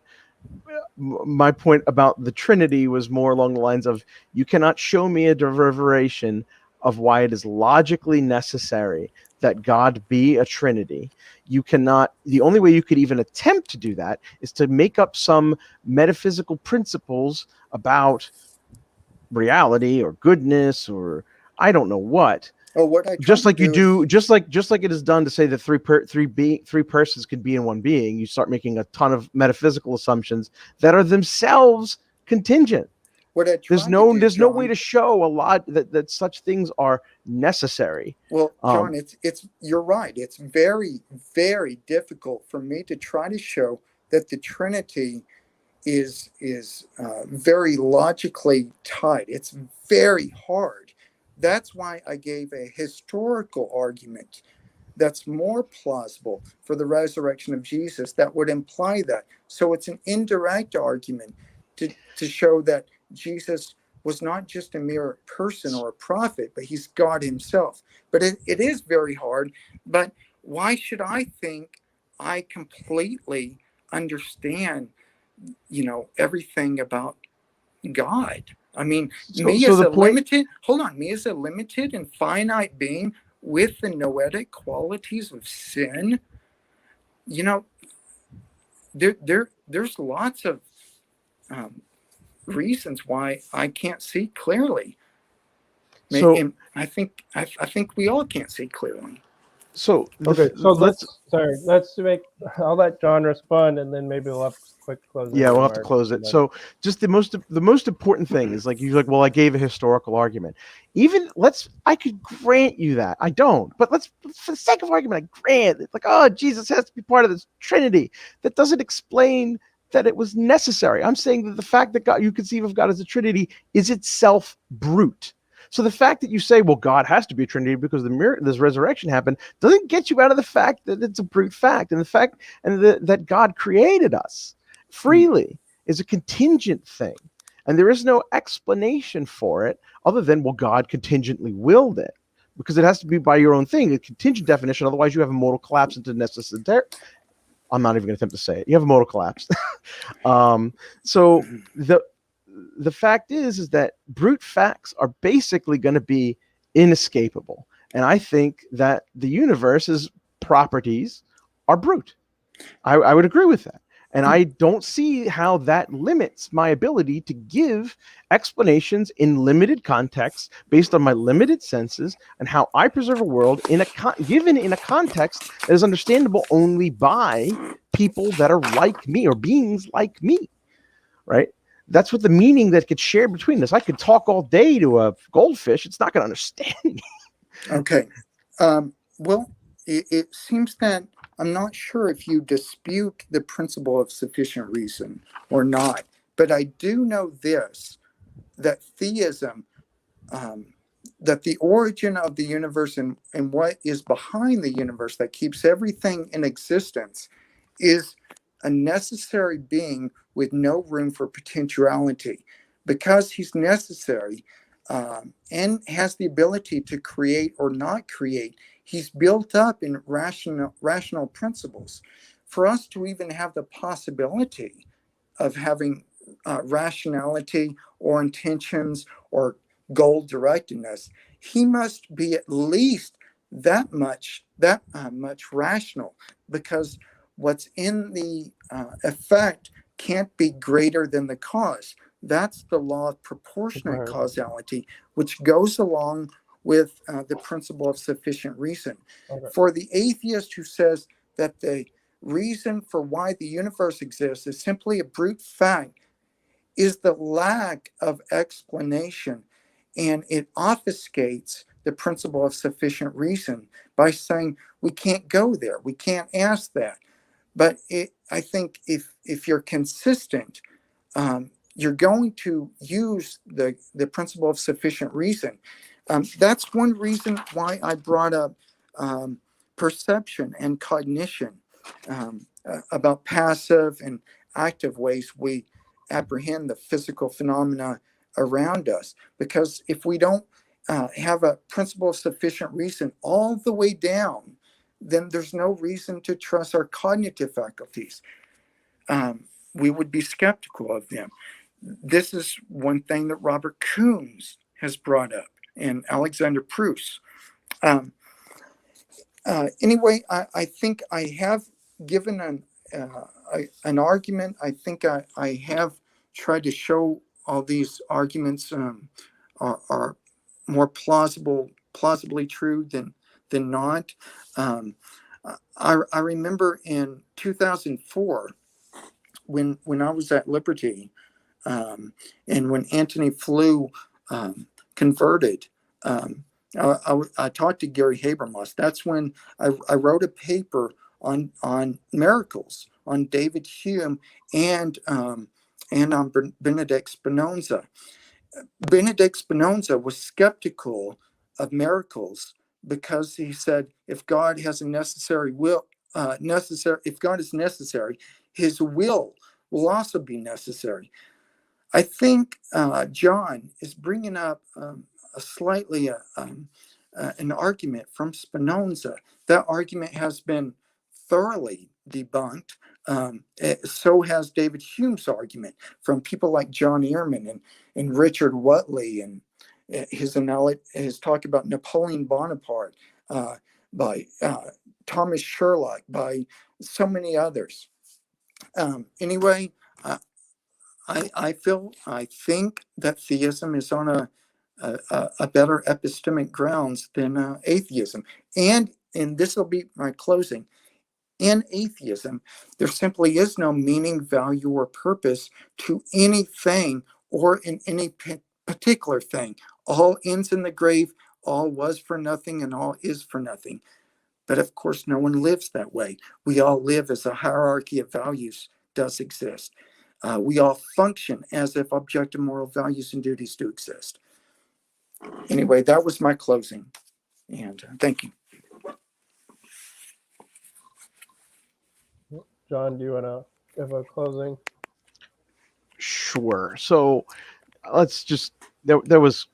Speaker 2: My point about the Trinity was more along the lines of, you cannot show me a derivation of why it is logically necessary that God be a Trinity. You cannot, the only way you could even attempt to do that is to make up some metaphysical principles about reality or goodness or I don't know what.
Speaker 3: Oh, what I
Speaker 2: just like you do, just like it is done to say that three persons can be in one being. You start making a ton of metaphysical assumptions that are themselves contingent. There's no way to show a lot that such things are necessary.
Speaker 3: Well, John, you're right. It's very, very difficult for me to try to show that the Trinity is very logically tied. It's very hard. That's why I gave a historical argument that's more plausible for the resurrection of Jesus that would imply that. So it's an indirect argument to show that Jesus was not just a mere person or a prophet, but he's God himself. But it is very hard. But why should I think I completely understand, everything about God? I mean, me as a limited and finite being with the noetic qualities of sin, there's lots of reasons why I can't see clearly. And I think we all can't see clearly.
Speaker 2: So
Speaker 1: I'll let John respond, and then maybe we'll have quick closing.
Speaker 2: Yeah, we'll have to close it. So just the most important thing is well, I gave a historical argument. I could grant you that. I don't, but for the sake of argument, I grant it. Jesus has to be part of this Trinity. That doesn't explain that it was necessary. I'm saying that the fact that you conceive of God as a Trinity is itself brute. So the fact that you say, well, God has to be a Trinity because this resurrection happened, doesn't get you out of the fact that it's a brute fact, and the fact that God created us freely is a contingent thing, and there is no explanation for it other than, well, God contingently willed it, because it has to be by your own thing, a contingent definition. Otherwise, you have a modal collapse into necessary. I'm not even going to attempt to say it. You have a modal collapse. So the fact is that brute facts are basically going to be inescapable. And I think that the universe's properties are brute. I would agree with that. And I don't see how that limits my ability to give explanations in limited contexts based on my limited senses and how I preserve a world given in a context that is understandable only by people that are like me or beings like me, right? That's what the meaning that gets shared between us. I could talk all day to a goldfish. It's not going to understand me.
Speaker 3: Okay. Well, it seems that I'm not sure if you dispute the principle of sufficient reason or not, but I do know this, that theism, that the origin of the universe and what is behind the universe that keeps everything in existence is a necessary being with no room for potentiality. Because he's necessary and has the ability to create or not create, he's built up in rational principles. For us to even have the possibility of having rationality or intentions or goal directedness, he must be at least that much rational, because what's in the effect can't be greater than the cause. That's the law of proportionate
Speaker 1: Right.
Speaker 3: causality, which goes along with the principle of sufficient reason.
Speaker 1: Okay.
Speaker 3: For the atheist who says that the reason for why the universe exists is simply a brute fact is the lack of explanation, and it obfuscates the principle of sufficient reason by saying we can't go there, we can't ask that. But I think if you're consistent, you're going to use the principle of sufficient reason. That's one reason why I brought up perception and cognition, about passive and active ways we apprehend the physical phenomena around us. Because if we don't have a principle of sufficient reason all the way down, then there's no reason to trust our cognitive faculties. We would be skeptical of them. This is one thing that Robert Koons has brought up and Alexander Proust. Anyway, I think I have given an argument. I think I have tried to show all these arguments are more plausibly true than not. I remember in 2004 when I was at Liberty, and when Anthony Flew converted. I talked to Gary Habermas. That's when I wrote a paper on miracles, on David Hume and on Benedict Spinoza. Benedict Spinoza was skeptical of miracles because he said if God has a necessary will, if God is necessary, his will also be necessary. I think John is bringing up a slightly an argument from Spinoza. That argument has been thoroughly debunked. So has David Hume's argument from people like John Ehrman and Richard Whatley, and his talk about Napoleon Bonaparte by Thomas Sherlock, by so many others. Anyway, I think that theism is on a better epistemic grounds than atheism. And this will be my closing. In atheism, there simply is no meaning, value, or purpose to anything or in any particular thing. All ends in the grave, all was for nothing, and all is for nothing. But of course, no one lives that way. We all live as a hierarchy of values does exist. We all function as if objective moral values and duties do exist. Anyway, that was my closing. And thank you.
Speaker 1: John, do you want to give a closing?
Speaker 2: Sure. So let's just, there was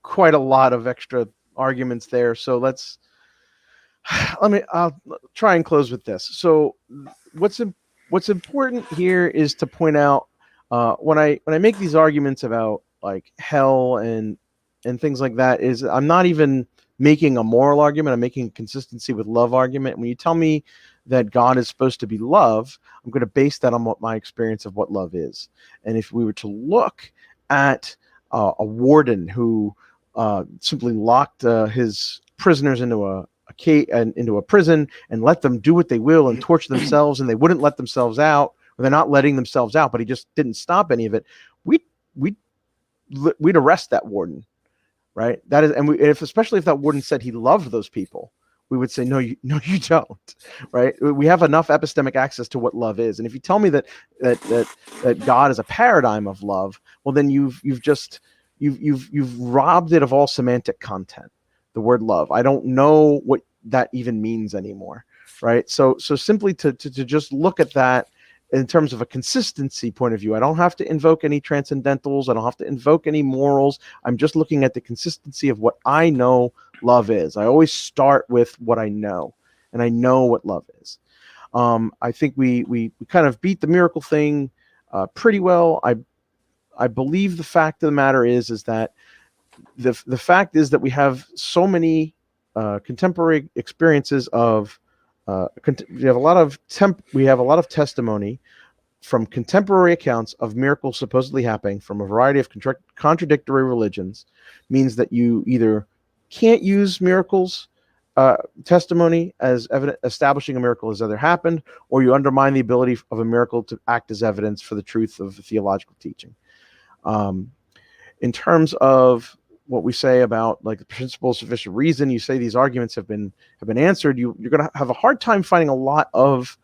Speaker 2: quite a lot of extra arguments there. So I'll try and close with this. So what's important here is to point out when I make these arguments about like hell and things like that, is I'm not even making a moral argument. I'm making a consistency with love argument. When you tell me that God is supposed to be love, I'm going to base that on what my experience of what love is. And if we were to look at a warden who simply locked his prisoners into a prison and let them do what they will and torture themselves, and they wouldn't let themselves out, or they're not letting themselves out, but he just didn't stop any of it, we'd arrest that warden, right? That is, and especially if that warden said he loved those people, we would say, no, you don't, right? We have enough epistemic access to what love is. And if you tell me that God is a paradigm of love, well, then you've robbed it of all semantic content. The word love, I don't know what that even means anymore, right? So simply to just look at that in terms of a consistency point of view, I don't have to invoke any transcendentals. I don't have to invoke any morals. I'm just looking at the consistency of what I know love is. I always start with what I know, and I know what love is. I think we kind of beat the miracle thing pretty well. I believe the fact of the matter is that the fact is that we have so many contemporary experiences of we have a lot of testimony from contemporary accounts of miracles supposedly happening from a variety of contradictory religions, means that you either can't use miracles testimony as evidence establishing a miracle has either happened, or you undermine the ability of a miracle to act as evidence for the truth of the theological teaching. In terms of what we say about like the principle of sufficient reason, you say these arguments have been answered. You're going to have a hard time finding a lot of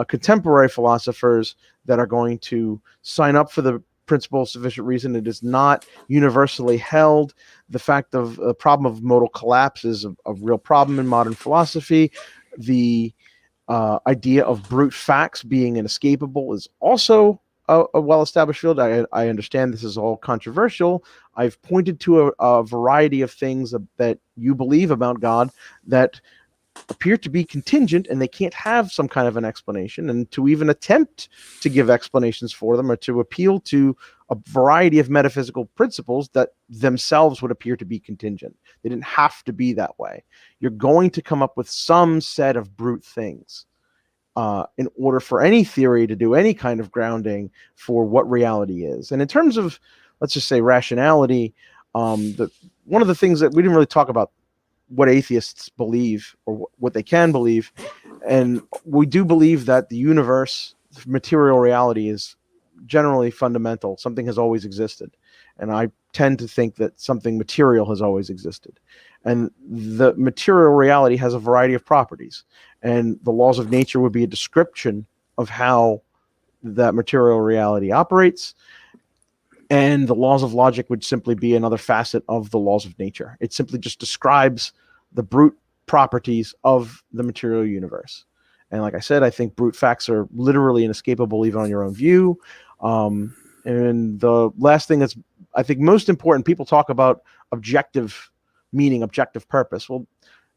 Speaker 2: contemporary philosophers that are going to sign up for the principle of sufficient reason. It is not universally held. The fact of the problem of modal collapse is a real problem in modern philosophy. The idea of brute facts being inescapable is also a well-established field. I understand this is all controversial. I've pointed to a variety of things that you believe about God that appear to be contingent, and they can't have some kind of an explanation. And to even attempt to give explanations for them, or to appeal to a variety of metaphysical principles that themselves would appear to be contingent. They didn't have to be that way. You're going to come up with some set of brute things in order for any theory to do any kind of grounding for what reality is. And in terms of, let's just say, rationality, one of the things that we didn't really talk about, what atheists believe or what they can believe. And we do believe that the universe, material reality, is generally fundamental. Something has always existed. And I tend to think that something material has always existed. And the material reality has a variety of properties. And the laws of nature would be a description of how that material reality operates. And the laws of logic would simply be another facet of the laws of nature. It simply just describes the brute properties of the material universe. And like I said, I think brute facts are literally inescapable even on your own view. And the last thing that's, I think, most important, people talk about objective meaning, objective purpose. Well,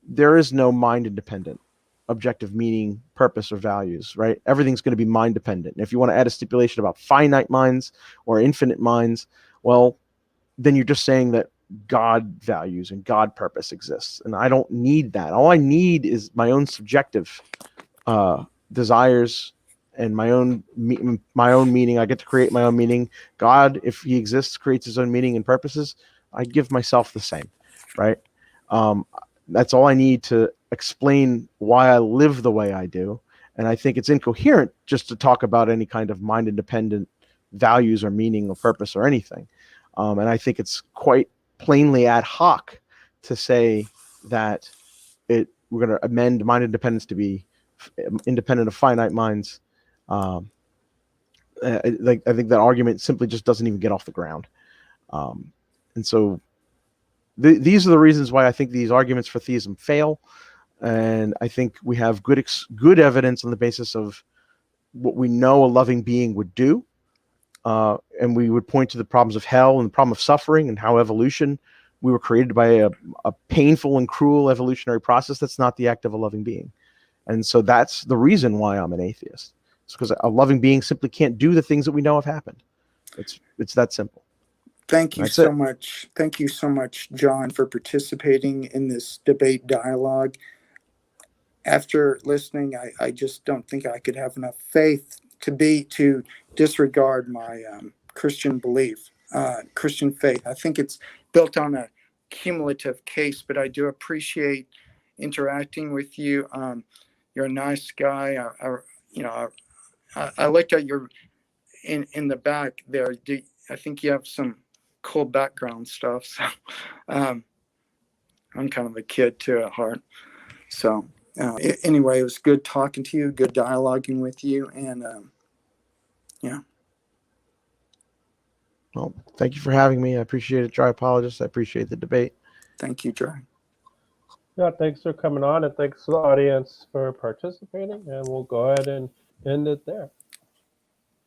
Speaker 2: there is no mind-independent objective meaning, purpose, or values, right? Everything's going to be mind-dependent. And if you want to add a stipulation about finite minds or infinite minds, well, then you're just saying that God values and God purpose exists. And I don't need that. All I need is my own subjective desires and my own meaning. I get to create my own meaning. God, if he exists, creates his own meaning and purposes. I give myself the same, right? That's all I need to explain why I live the way I do. And I think it's incoherent just to talk about any kind of mind-independent values or meaning or purpose or anything. And I think it's quite plainly ad hoc to say that we're going to amend mind independence to be independent of finite minds. I think that argument simply just doesn't even get off the ground. And so these are the reasons why I think these arguments for theism fail. And I think we have good evidence on the basis of what we know a loving being would do. And we would point to the problems of hell and the problem of suffering and how evolution, we were created by a painful and cruel evolutionary process that's not the act of a loving being. And so that's the reason why I'm an atheist. It's because a loving being simply can't do the things that we know have happened. It's that simple.
Speaker 3: Thank you so much. Thank you so much, John, for participating in this debate dialogue. After listening, I just don't think I could have enough faith to disregard my Christian belief, Christian faith. I think it's built on a cumulative case, but I do appreciate interacting with you. You're a nice guy. I looked at your in the back there. I think you have some cool background stuff. So I'm kind of a kid too at heart. So anyway, it was good talking to you, good dialoguing with you, and yeah.
Speaker 2: Well, thank you for having me. I appreciate it, Dry Apologist. I appreciate the debate.
Speaker 3: Thank you, Dry.
Speaker 1: Yeah, thanks for coming on, and thanks to the audience for participating. And we'll go ahead and end it there.